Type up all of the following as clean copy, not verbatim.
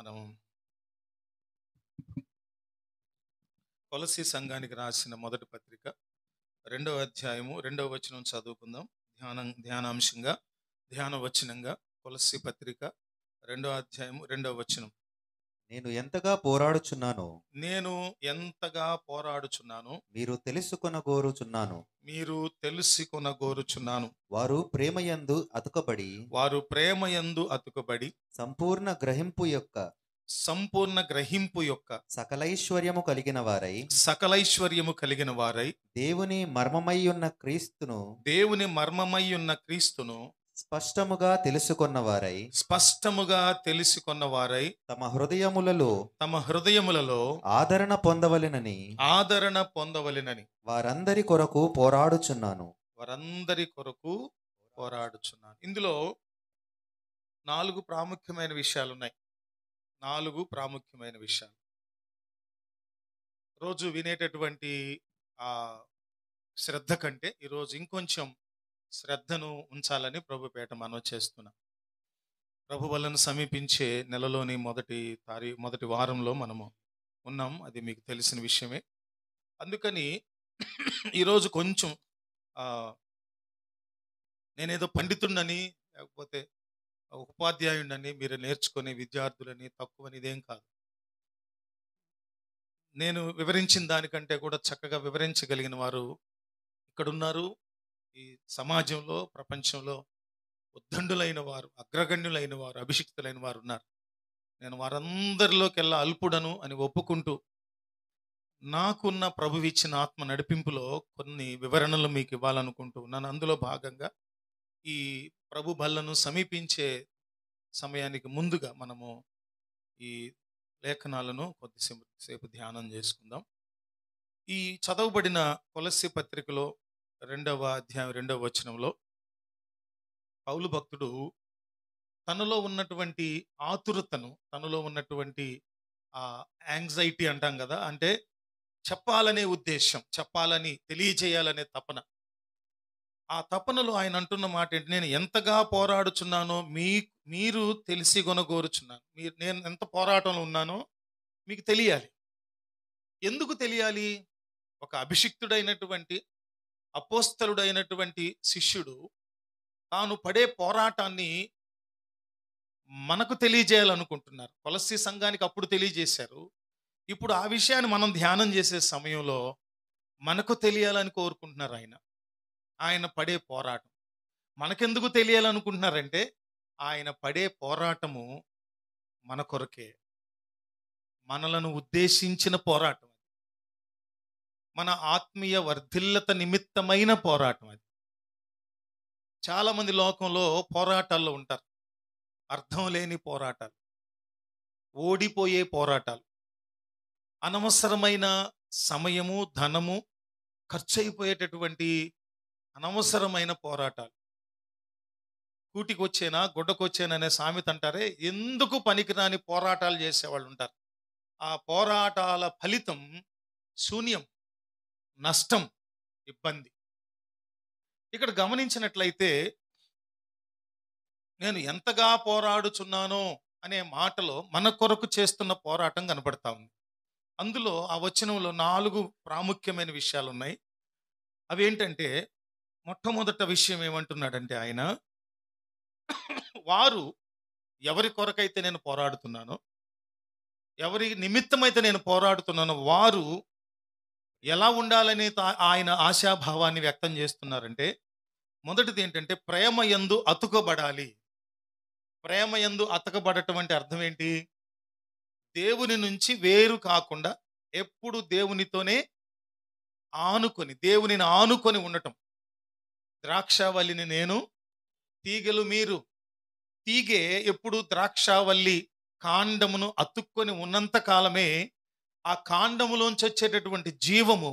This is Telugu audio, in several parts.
మనం కొలస్సీ సంఘానికి రాసిన మొదటి పత్రిక 2వ అధ్యాయము 2వ వచనం చదువుకుందాం. ధ్యానాంశంగా ధ్యాన వచనంగా కొలస్సీ పత్రిక 2వ అధ్యాయము 2వ వచనం. నేను ఎంతగా పోరాడుచున్నానో నేను ఎంతగా పోరాడుచున్నాను, మీరు తెలుసుకొనగోరుచున్నాను. మీరు తెలుసుకొనగోరుచున్నాను. వారు ప్రేమయందు అతుకబడి వారు ప్రేమయందు అతుకబడి సంపూర్ణ గ్రహింపు యొక్క సకలైశ్వర్యము కలిగిన వారై సకలైశ్వర్యము కలిగిన వారై దేవుని మర్మమయ్యున్న క్రీస్తును స్పష్టముగా తెలుసుకొన్న వారై తమ హృదయములలో ఆదరణ పొందవలెనని వారందరి కొరకు పోరాడుచున్నాను. ఇందులో 4 ప్రాముఖ్యమైన విషయాలు ఉన్నాయి. 4 ప్రాముఖ్యమైన విషయాలు రోజు వినేటటువంటి శ్రద్ధ కంటే ఈరోజు ఇంకొంచెం శ్రద్ధను ఉంచాలని ప్రభుపేట మనవి చేస్తున్నా. ప్రభు వలన సమీపించే నెలలోని మొదటి వారంలో మనము ఉన్నాం. అది మీకు తెలిసిన విషయమే. అందుకని ఈరోజు కొంచెం నేనేదో పండితుడినని లేకపోతే ఉపాధ్యాయుడిని మీరు నేర్చుకునే విద్యార్థులని తక్కువని ఇదేం కాదు. నేను వివరించిన దానికంటే కూడా చక్కగా వివరించగలిగిన వారు ఇక్కడున్నారు. ఈ సమాజంలో, ప్రపంచంలో ఉద్దండులైన వారు, అగ్రగణ్యులైన వారు, అభిషిక్తులైన వారు ఉన్నారు. నేను వారందరిలోకెల్లా అల్పుడను అని ఒప్పుకుంటూ నాకున్న ప్రభువు ఇచ్చిన ఆత్మ నడిపింపులో కొన్ని వివరణలు మీకు ఇవ్వాలనుకుంటూ ఉన్నాను. అందులో భాగంగా ఈ ప్రభు బల్లను సమీపించే సమయానికి ముందుగా మనము ఈ లేఖనాలను కొద్దిసేపు ధ్యానం చేసుకుందాం. ఈ చదవబడిన కొలస్సీ పత్రికలో 2వ అధ్యాయం 2వ వచనంలో పౌలు భక్తుడు తనలో ఉన్నటువంటి ఆతురతను, తనలో ఉన్నటువంటి యాంగ్జైటీ అంటాం కదా, అంటే చెప్పాలనే ఉద్దేశం, చెప్పాలని తెలియజేయాలనే తపన, ఆ తపనలో ఆయన అంటున్న మాట ఏంటి? నేను ఎంతగా పోరాడుచున్నానో మీరు తెలిసి కొనగోరుచున్నాను. నేను ఎంత పోరాటంలో ఉన్నానో మీకు తెలియాలి. ఎందుకు తెలియాలి? ఒక అభిషిక్తుడైనటువంటి, అపోస్తలుడైనటువంటి శిష్యుడు తాను పడే పోరాటాన్ని మనకు తెలియజేయాలనుకుంటున్నారు. కొలస్సీ సంఘానికి అప్పుడు తెలియజేశారు. ఇప్పుడు ఆ విషయాన్ని మనం ధ్యానం చేసే సమయంలో మనకు తెలియాలని కోరుకుంటున్నారు. ఆయన పడే పోరాటం మనకెందుకు తెలియాలనుకుంటున్నారంటే ఆయన పడే పోరాటము మన కొరకే, మనలను ఉద్దేశించిన పోరాటం, మన ఆత్మీయ వర్ధిల్లత నిమిత్తమైన పోరాటం. అది చాలా మంది లోకంలో పోరాటాల్లో ఉంటారు. అర్థం లేని పోరాటాలు, ఓడిపోయే పోరాటాలు, అనవసరమైన సమయము, ధనము ఖర్చు అయిపోయేటటువంటి అనవసరమైన పోరాటాలు. కూటికొచ్చేనా గుడ్డకొచ్చేనా అనే సామెత అంటారే, ఎందుకు పనికిరాని పోరాటాలు చేసేవాళ్ళు ఉంటారు. ఆ పోరాటాల ఫలితం శూన్యం, నష్టం, ఇబ్బంది. ఇక్కడ గమనించినట్లయితే నేను ఎంతగా పోరాడుచున్నానో అనే మాటలో మన కొరకు చేస్తున్న పోరాటం కనబడతా ఉంది. అందులో ఆ వచనంలో 4 ప్రాముఖ్యమైన విషయాలు ఉన్నాయి. అవేంటంటే, మొట్టమొదట విషయం ఏమంటున్నాడంటే ఆయన, వారు ఎవరి కొరకైతే నేను పోరాడుతున్నానో, ఎవరి నిమిత్తమైతే నేను పోరాడుతున్నానో వారు ఎలా ఉండాలని ఆయన ఆశాభావాన్ని వ్యక్తం చేస్తున్నారంటే, మొదటిది ఏంటంటే ప్రేమయందు అతుకబడాలి. ప్రేమయందు అతకబడటం అంటే అర్థం ఏంటి? దేవుని నుంచి వేరు కాకుండా ఎప్పుడు దేవునితోనే దేవునిని ఆనుకొని ఉండటం. ద్రాక్షావల్లిని నేను, తీగలు మీరు. తీగె ఎప్పుడు ద్రాక్షావల్లి కాండమును అతుక్కొని ఉన్నంత కాలమే ఆ కాండములోంచి వచ్చేటటువంటి జీవము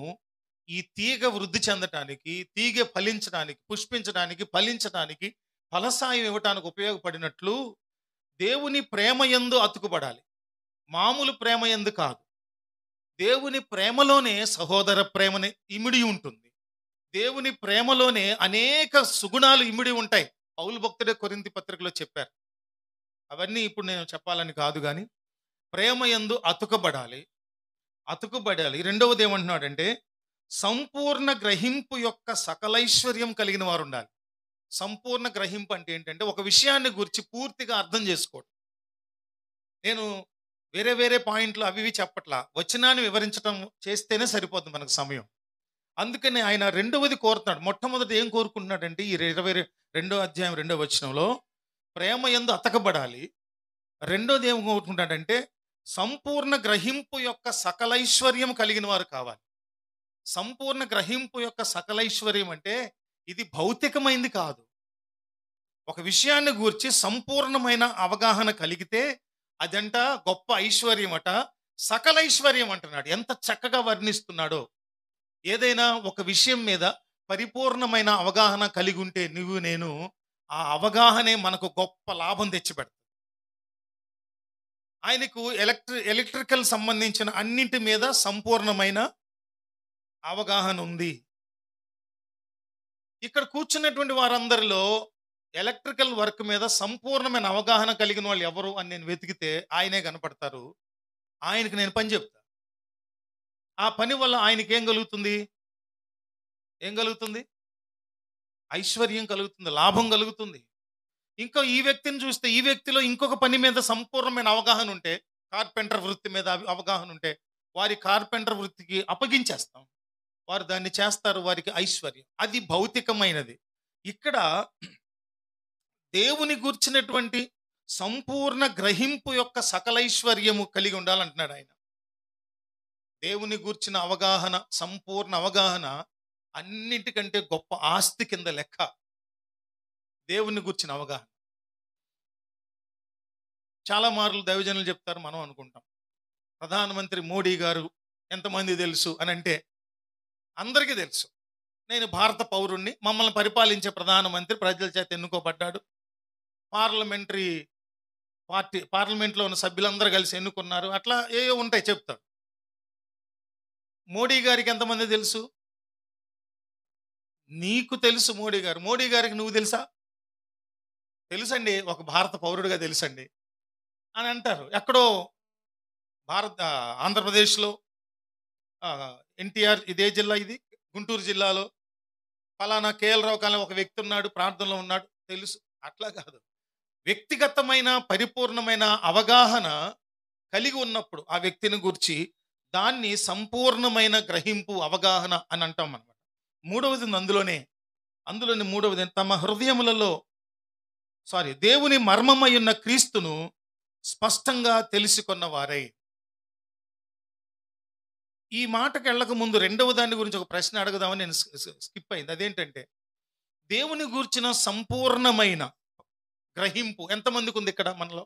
ఈ తీగ వృద్ధి చెందటానికి, తీగ ఫలించడానికి, పుష్పించడానికి, ఫలించడానికి, ఫలసాయం ఇవ్వటానికి ఉపయోగపడినట్లు దేవుని ప్రేమయందు అతుకుబడాలి. మామూలు ప్రేమయందు కాదు. దేవుని ప్రేమలోనే సహోదర ప్రేమని ఇమిడి ఉంటుంది. దేవుని ప్రేమలోనే అనేక సుగుణాలు ఇమిడి ఉంటాయి. పౌలు భక్తుడే కొరింథీ పత్రికలో చెప్పారు. అవన్నీ ఇప్పుడు నేను చెప్పాలని కాదు, కానీ ప్రేమ యందు అతుకుబడాలి. రెండవది ఏమంటున్నాడంటే సంపూర్ణ గ్రహింపు యొక్క సకలైశ్వర్యం కలిగిన వారు ఉండాలి. సంపూర్ణ గ్రహింపు అంటే ఏంటంటే ఒక విషయాన్ని గురించి పూర్తిగా అర్థం చేసుకోవడం. నేను వేరే వేరే పాయింట్లు అవి ఇవి చెప్పట్లా, వచనాన్ని వివరించడం చేస్తేనే సరిపోతుంది మనకు సమయం. అందుకని ఆయన రెండవది కోరుతున్నాడు. మొట్టమొదటి ఏం కోరుకుంటున్నాడంటే ఈ 22వ అధ్యాయం 2వ వచనంలో ప్రేమ యందు అతకబడాలి. రెండోది ఏం కోరుకుంటాడంటే సంపూర్ణ గ్రహింపు యొక్క సకలైశ్వర్యం కలిగిన వారు కావాలి. సంపూర్ణ గ్రహింపు యొక్క సకలైశ్వర్యం అంటే ఇది భౌతికమైంది కాదు. ఒక విషయాన్ని గూర్చి సంపూర్ణమైన అవగాహన కలిగితే అదంట గొప్ప ఐశ్వర్యం అట, సకలైశ్వర్యం అంటున్నాడు. ఎంత చక్కగా వర్ణిస్తున్నాడో. ఏదైనా ఒక విషయం మీద పరిపూర్ణమైన అవగాహన కలిగి ఉంటే నువ్వు నేను, ఆ అవగాహనే మనకు గొప్ప లాభం తెచ్చిపెడతాడు. ఆయనకు ఎలక్ట్రికల్ సంబంధించిన అన్నింటి మీద సంపూర్ణమైన అవగాహన ఉంది. ఇక్కడ కూర్చున్నటువంటి వారందరిలో ఎలక్ట్రికల్ వర్క్ మీద సంపూర్ణమైన అవగాహన కలిగిన వాళ్ళు ఎవరు అని నేను వెతికితే ఆయనే కనపడతారు. ఆయనకి నేను పని చెప్తా. ఆ పని వల్ల ఆయనకి ఏం కలుగుతుంది? ఐశ్వర్యం కలుగుతుంది, లాభం కలుగుతుంది. ఇంకా ఈ వ్యక్తిని చూస్తే ఈ వ్యక్తిలో ఇంకొక పని మీద సంపూర్ణమైన అవగాహన ఉంటే, కార్పెంటర్ వృత్తి మీద అవగాహన ఉంటే వారి కార్పెంటర్ వృత్తికి అప్పగించేస్తాం. వారు దాన్ని చేస్తారు, వారికి ఐశ్వర్యం. అది భౌతికమైనది. ఇక్కడ దేవుని గూర్చినటువంటి సంపూర్ణ గ్రహింపు యొక్క సకలైశ్వర్యము కలిగి ఉండాలంటున్నాడు ఆయన. దేవుని గూర్చిన అవగాహన, సంపూర్ణ అవగాహన అన్నిటికంటే గొప్ప ఆస్తి కింద లెక్క. దేవుని గూర్చిన అవగాహన. చాలా మార్లు దైవజనులు చెప్తారు, మనం అనుకుంటాం ప్రధానమంత్రి మోడీ గారు ఎంతమంది తెలుసు అని అంటే అందరికీ తెలుసు. నేను భారత పౌరుణ్ణి, మమ్మల్ని పరిపాలించే ప్రధానమంత్రి ప్రజల చేత ఎన్నుకోబడ్డాడు, పార్లమెంట్లో ఉన్న సభ్యులందరూ కలిసి ఎన్నుకున్నారు, అట్లా ఏవో ఉంటాయి చెప్తాడు. మోడీ గారికి ఎంతమంది తెలుసు? నీకు తెలుసు మోడీ గారు. మోడీ గారికి నువ్వు తెలుసా? తెలుసండి, ఒక భారత పౌరుడిగా తెలుసండి అని అంటారు. ఎక్కడో ఆంధ్రప్రదేశ్లో ఎన్టీఆర్, ఇదే జిల్లా, ఇది గుంటూరు జిల్లాలో ఫలానా కేఎల్ రావు కాలం ఒక వ్యక్తి ఉన్నాడు, ప్రార్థనలో ఉన్నాడు, తెలుసు. అట్లా కాదు. వ్యక్తిగతమైన పరిపూర్ణమైన అవగాహన కలిగి ఉన్నప్పుడు ఆ వ్యక్తిని గురించి దాన్ని సంపూర్ణమైన గ్రహింపు, అవగాహన అని అంటాం అన్నమాట. మూడవది అందులోని మూడవది తమ హృదయములలో దేవుని మర్మమై ఉన్న క్రీస్తును స్పష్టంగా తెలుసుకున్న వారై. ఈ మాటకు వెళ్ళక ముందు రెండవ దాని గురించి ఒక ప్రశ్న అడుగుదామని నేను స్కిప్ అయింది. అదేంటంటే దేవుని గూర్చిన సంపూర్ణమైన గ్రహింపు ఎంతమందికి ఉంది ఇక్కడ మనలో?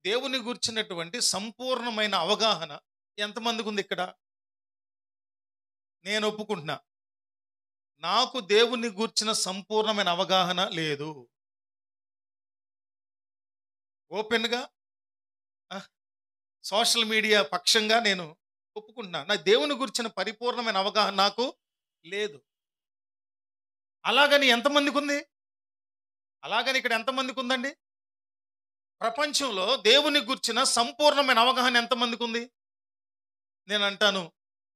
దేవుని గూర్చినటువంటి సంపూర్ణమైన అవగాహన ఎంతమందికి ఉంది ఇక్కడ? నేను ఒప్పుకుంటున్నా, నాకు దేవుని గూర్చిన సంపూర్ణమైన అవగాహన లేదు. ఓపెన్గా సోషల్ మీడియా పక్షంగా నేను ఒప్పుకుంటున్నా, నా దేవుని గురించిన పరిపూర్ణమైన అవగాహన నాకు లేదు. అలాగని ఎంతమందికి ఉంది? అలాగని ఇక్కడ ఎంతమందికి ఉందండి? ప్రపంచంలో దేవుని గురించిన సంపూర్ణమైన అవగాహన ఎంతమందికి ఉంది? నేను అంటాను,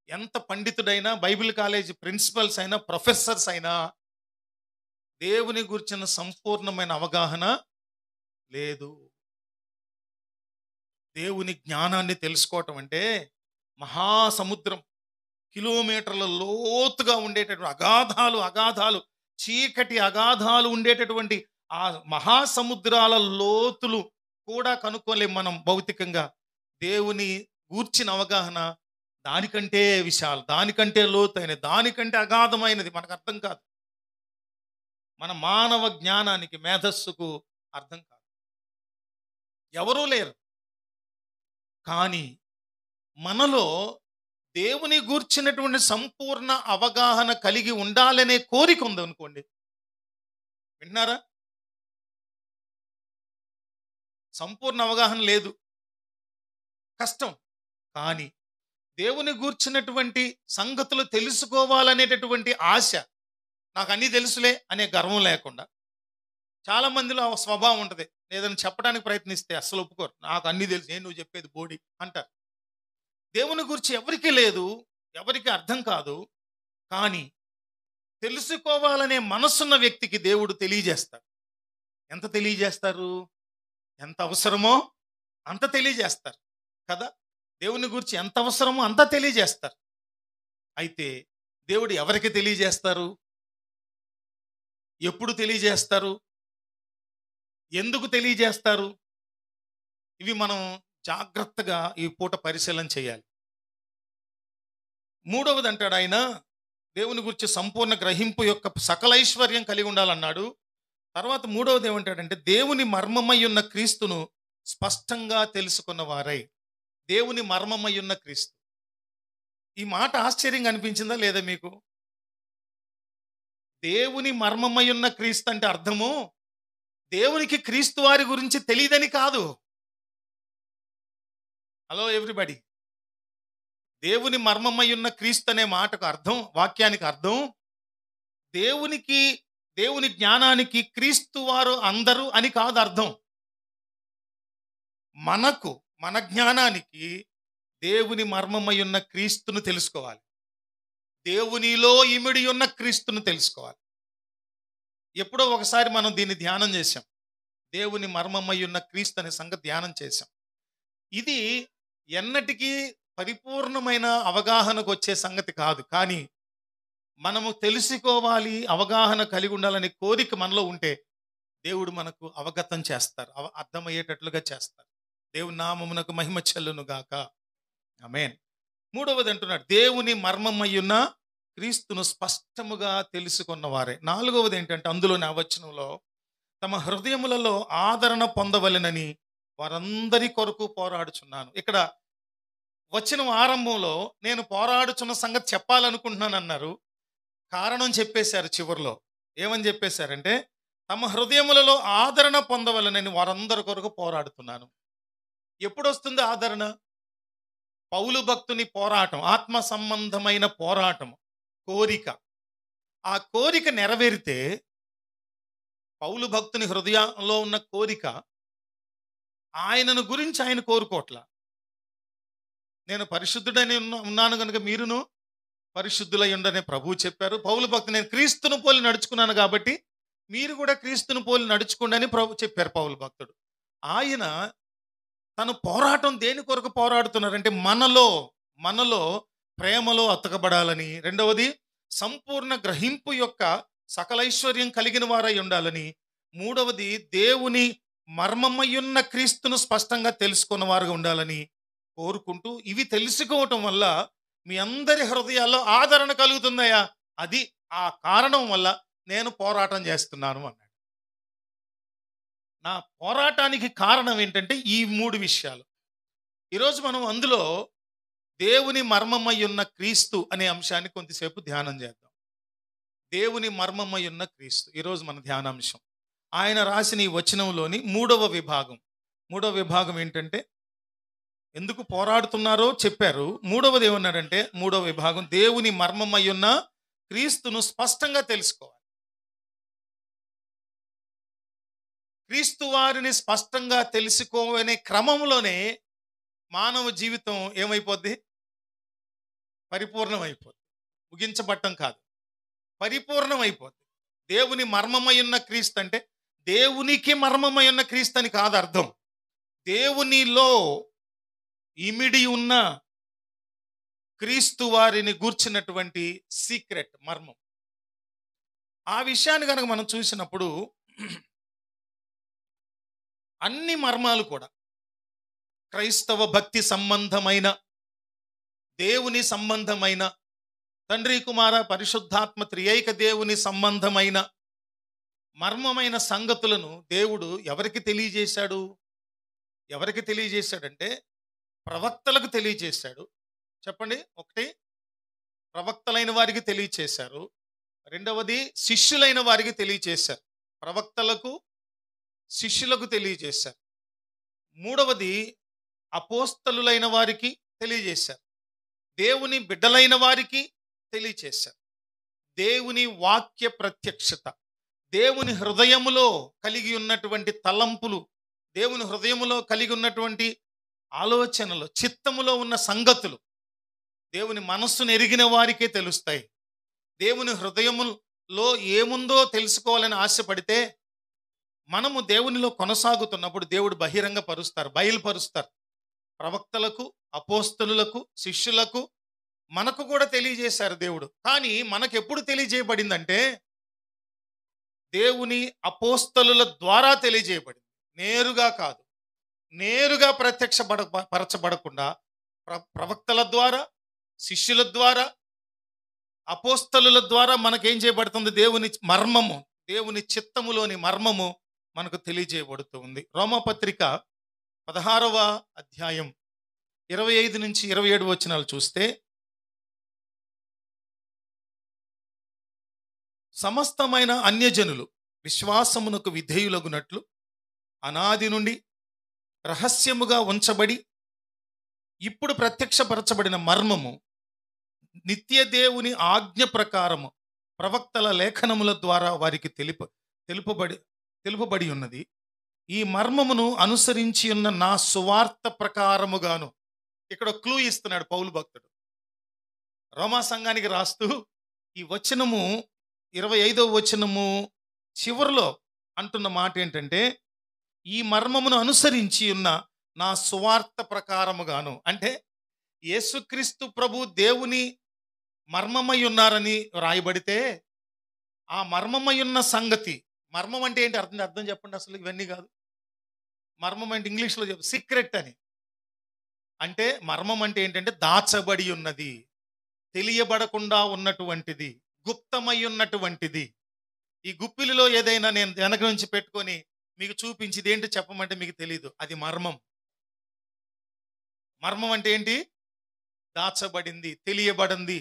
ఎంత పండితుడైనా, బైబిల్ కాలేజీ ప్రిన్సిపల్స్ అయినా, ప్రొఫెసర్స్ అయినా దేవుని గురించిన సంపూర్ణమైన అవగాహన లేదు. దేవుని జ్ఞానాన్ని తెలుసుకోవటం అంటే మహాసముద్రం, కిలోమీటర్ల లోతుగా ఉండేటటువంటి అగాధాలు, చీకటి అగాధాలు ఉండేటటువంటి ఆ మహాసముద్రాల లోతులు కూడా కనుక్కోలేం మనం భౌతికంగా. దేవుని గూర్చిన అవగాహన దానికంటే విశాలం, దానికంటే లోతైనది, దానికంటే అగాధమైనది. మనకు అర్థం కాదు, మన మానవ జ్ఞానానికి, మేధస్సుకు అర్థం కాదు. ఎవరూ లేరు. కానీ మనలో దేవుని గూర్చినటువంటి సంపూర్ణ అవగాహన కలిగి ఉండాలనే కోరిక ఉంది అనుకోండి. వింటున్నారా? సంపూర్ణ అవగాహన లేదు, కష్టం. కానీ దేవుని గూర్చినటువంటి సంగతులు తెలుసుకోవాలనేటటువంటి ఆశ, నాకు అన్నీ తెలుసులే అనే గర్వం లేకుండా, చాలా మందిలో ఆ స్వభావం ఉంటుంది. ఏదైనా చెప్పడానికి ప్రయత్నిస్తే అస్సలు ఒప్పుకోరు. నాకు అన్నీ తెలుసు, నువ్వు చెప్పేది బోడి అంటారు. దేవుని గురించి ఎవరికీ లేదు, ఎవరికి అర్థం కాదు. కానీ తెలుసుకోవాలనే మనసున్న వ్యక్తికి దేవుడు తెలియజేస్తాడు. ఎంత తెలియజేస్తారు? ఎంత అవసరమో అంత తెలియజేస్తారు కదా. దేవుని గురించి ఎంత అవసరమో అంత తెలియజేస్తారు. అయితే దేవుడు ఎవరికి తెలియజేస్తారు? ఎప్పుడు తెలియజేస్తారు? ఎందుకు తెలియజేస్తారు? ఇవి మనం జాగ్రత్తగా ఈ పూట పరిశీలన చేయాలి. మూడవది అంటాడు ఆయన, దేవుని గురించి సంపూర్ణ గ్రహింపు యొక్క సకల ఐశ్వర్యం కలిగి ఉండాలన్నాడు. తర్వాత మూడవది ఏమంటాడంటే, దేవుని మర్మమై ఉన్న క్రీస్తును స్పష్టంగా తెలుసుకున్న వారై. దేవుని మర్మమై ఉన్న క్రీస్తు. ఈ మాట ఆశ్చర్యంగా అనిపించిందా లేదా మీకు? దేవుని మర్మమై ఉన్న క్రీస్తు అంటే అర్థము దేవునికి క్రీస్తు వారి గురించి తెలియదని కాదు. Hello everybody. దేవుని మర్మమై ఉన్న క్రీస్తు అనే మాటకు అర్థం, వాక్యానికి అర్థం, దేవుని జ్ఞానానికి క్రీస్తు వారు అందరూ అని కాదు అర్థం. మన జ్ఞానానికి దేవుని మర్మమై ఉన్న క్రీస్తును తెలుసుకోవాలి. దేవునిలో ఇమిడి ఉన్న క్రీస్తును తెలుసుకోవాలి. ఎప్పుడో ఒకసారి మనం దీన్ని ధ్యానం చేశాం. దేవుని మర్మమై ఉన్న క్రీస్తు అనే సంగతి ధ్యానం చేశాం. ఇది ఎన్నటికీ పరిపూర్ణమైన అవగాహనకు వచ్చే సంగతి కాదు. కానీ మనము తెలుసుకోవాలి, అవగాహన కలిగి ఉండాలనే కోరిక మనలో ఉంటే దేవుడు మనకు అవగతం చేస్తారు, అర్థమయ్యేటట్లుగా చేస్తారు. దేవుని నామమునకు మహిమ చెల్లును గాక. ఆమేన్. మూడవది అంటున్నాడు, దేవుని మర్మమయ్యున్న క్రీస్తును స్పష్టముగా తెలుసుకున్న వారే. నాలుగవది ఏంటంటే, అందులోని ఆ వచనంలో, తమ హృదయములలో ఆదరణ పొందవలెనని వారందరి కొరకు పోరాడుచున్నాను. ఇక్కడ వచనం ఆరంభంలో నేను పోరాడుచున్న సంగతి చెప్పాలనుకుంటున్నాను అన్నారు. కారణం చెప్పేశారు చివరిలో. ఏమని చెప్పేశారంటే, తమ హృదయములలో ఆదరణ పొందవలనని వారందరి కొరకు పోరాడుతున్నాను. ఎప్పుడు వస్తుంది ఆదరణ? పౌలు భక్తుని పోరాటం, ఆత్మ సంబంధమైన పోరాటం, కోరిక. ఆ కోరిక నెరవేరితే, పౌలు భక్తుని హృదయంలో ఉన్న కోరిక, ఆయనను గురించి ఆయన కోరుకోట్లా. నేను పరిశుద్ధుడని ఉన్నాను కనుక మీరును పరిశుద్ధులై ఉండని ప్రభువు చెప్పారు. పౌలు భక్తుడు, నేను క్రీస్తును పోలి నడుచుకున్నాను కాబట్టి మీరు కూడా క్రీస్తును పోలి నడుచుకోండి అని ప్రభు చెప్పారు పౌలు భక్తుడు. ఆయన తను పోరాటం దేని కొరకు పోరాడుతున్నారంటే, మనలో ప్రేమలో అతకబడాలని, రెండవది సంపూర్ణ గ్రహింపు యొక్క సకలైశ్వర్యం కలిగిన వారై ఉండాలని, మూడవది దేవుని మర్మమయ్యున్న క్రీస్తును స్పష్టంగా తెలుసుకున్న వారుగా ఉండాలని కోరుకుంటూ, ఇవి తెలుసుకోవటం వల్ల మీ అందరి హృదయాల్లో ఆదరణ కలుగుతుందయ్యా, అది ఆ కారణం వల్ల నేను పోరాటం చేస్తున్నాను అన్నాడు. నా పోరాటానికి కారణం ఏంటంటే ఈ మూడు విషయాలు. ఈరోజు మనం అందులో దేవుని మర్మమై ఉన్న క్రీస్తు అనే అంశాన్ని కొంతసేపు ధ్యానం చేద్దాం. దేవుని మర్మమై ఉన్న క్రీస్తు ఈరోజు మన ధ్యానాంశం. ఆయన రాసిన ఈ వచనంలోని మూడవ విభాగం ఏంటంటే, ఎందుకు పోరాడుతున్నారో చెప్పారు. మూడవది ఏమన్నాడంటే, మూడవ విభాగం దేవుని మర్మమై ఉన్న క్రీస్తును స్పష్టంగా తెలుసుకోవాలి. క్రీస్తు వారిని స్పష్టంగా తెలుసుకోవనే క్రమంలోనే మానవ జీవితం ఏమైపోద్ది? పరిపూర్ణమైపోద్ది. ముగించబట్టం కాదు, పరిపూర్ణమైపోద్ది. దేవుని మర్మమై ఉన్న క్రీస్తు అంటే దేవునికి మర్మమై ఉన్న క్రీస్తు అని కాదు అర్థం. దేవునిలో ఇమిడి ఉన్న క్రీస్తు వారిని గూర్చినటువంటి సీక్రెట్, మర్మం. ఆ విషయాన్ని కనుక మనం చూసినప్పుడు అన్ని మర్మాలు కూడా క్రైస్తవ భక్తి సంబంధమైన, దేవుని సంబంధమైన, తండ్రి కుమార పరిశుద్ధాత్మ త్రియేక దేవుని సంబంధమైన మర్మమైన సంగతులను దేవుడు ఎవరికి తెలియజేశాడంటే ప్రవక్తలకు తెలియజేశాడు. చెప్పండి. ఒకటి, ప్రవక్తలైన వారికి తెలియచేశారు. రెండవది, శిష్యులైన వారికి తెలియచేశారు. ప్రవక్తలకు, శిష్యులకు తెలియజేశారు. మూడవది, అపోస్తలులైన వారికి తెలియజేశారు. దేవుని బిడ్డలైన వారికి తెలియచేశారు. దేవుని వాక్య ప్రత్యక్షత, దేవుని హృదయములో కలిగి ఉన్నటువంటి తలంపులు, దేవుని హృదయములో కలిగి ఉన్నటువంటి ఆలోచనలు, చిత్తములో ఉన్న సంగతులు దేవుని మనస్సును ఎరిగిన వారికే తెలుస్తాయి. దేవుని హృదయములో ఏముందో తెలుసుకోవాలని ఆశపడితే మనము దేవునిలో కొనసాగుతున్నప్పుడు దేవుడు బయలుపరుస్తారు. ప్రవక్తలకు, అపోస్తలులకు, శిష్యులకు, మనకు కూడా తెలియజేశారు దేవుడు. కానీ మనకు ఎప్పుడు తెలియజేయబడిందంటే దేవుని అపోస్తలుల ద్వారా తెలియజేయబడింది, నేరుగా కాదు. నేరుగా పరచబడకుండా ప్రవక్తల ద్వారా, శిష్యుల ద్వారా, అపోస్తలుల ద్వారా మనకేం చేయబడుతుంది? దేవుని మర్మము, దేవుని చిత్తములోని మర్మము మనకు తెలియజేయబడుతుంది. రోమాపత్రిక 16వ అధ్యాయం 25 నుంచి 27 వచనాలు చూస్తే, సమస్తమైన అన్యజనులు విశ్వాసమునకు విధేయులగునట్లు అనాది నుండి రహస్యముగా ఉంచబడి ఇప్పుడు ప్రత్యక్షపరచబడిన మర్మము నిత్య దేవుని ఆజ్ఞ ప్రకారము ప్రవక్తల లేఖనముల ద్వారా వారికి తెలుపబడి ఉన్నది. ఈ మర్మమును అనుసరించి ఉన్న నా సువార్త ప్రకారముగాను. ఇక్కడ క్లూ ఇస్తున్నాడు పౌలు భక్తుడు రోమా సంఘానికి రాస్తూ. ఈ వచనము 25వ వచనము చివరిలో అంటున్న మాట ఏంటంటే, ఈ మర్మమును అనుసరించి ఉన్న నా సువార్త ప్రకారముగాను. అంటే యేసుక్రీస్తు ప్రభు దేవుని మర్మమై ఉన్నారని రాయబడితే, ఆ మర్మమై ఉన్న సంగతి, మర్మం అంటే ఏంటి? అర్థం చెప్పండి. అసలు ఇవన్నీ కాదు. మర్మం అంటే ఇంగ్లీష్లో సీక్రెట్ అని. అంటే మర్మం అంటే ఏంటంటే దాచబడి ఉన్నది, తెలియబడకుండా ఉన్నటువంటిది, గుప్తమై ఉన్నటువంటిది. ఈ గుప్పిలిలో ఏదైనా నేను వెనక నుంచి పెట్టుకొని మీకు చూపించి ఇదేంటి చెప్పమంటే మీకు తెలియదు, అది మర్మం. మర్మం అంటే ఏంటి? దాచబడింది, తెలియబడింది,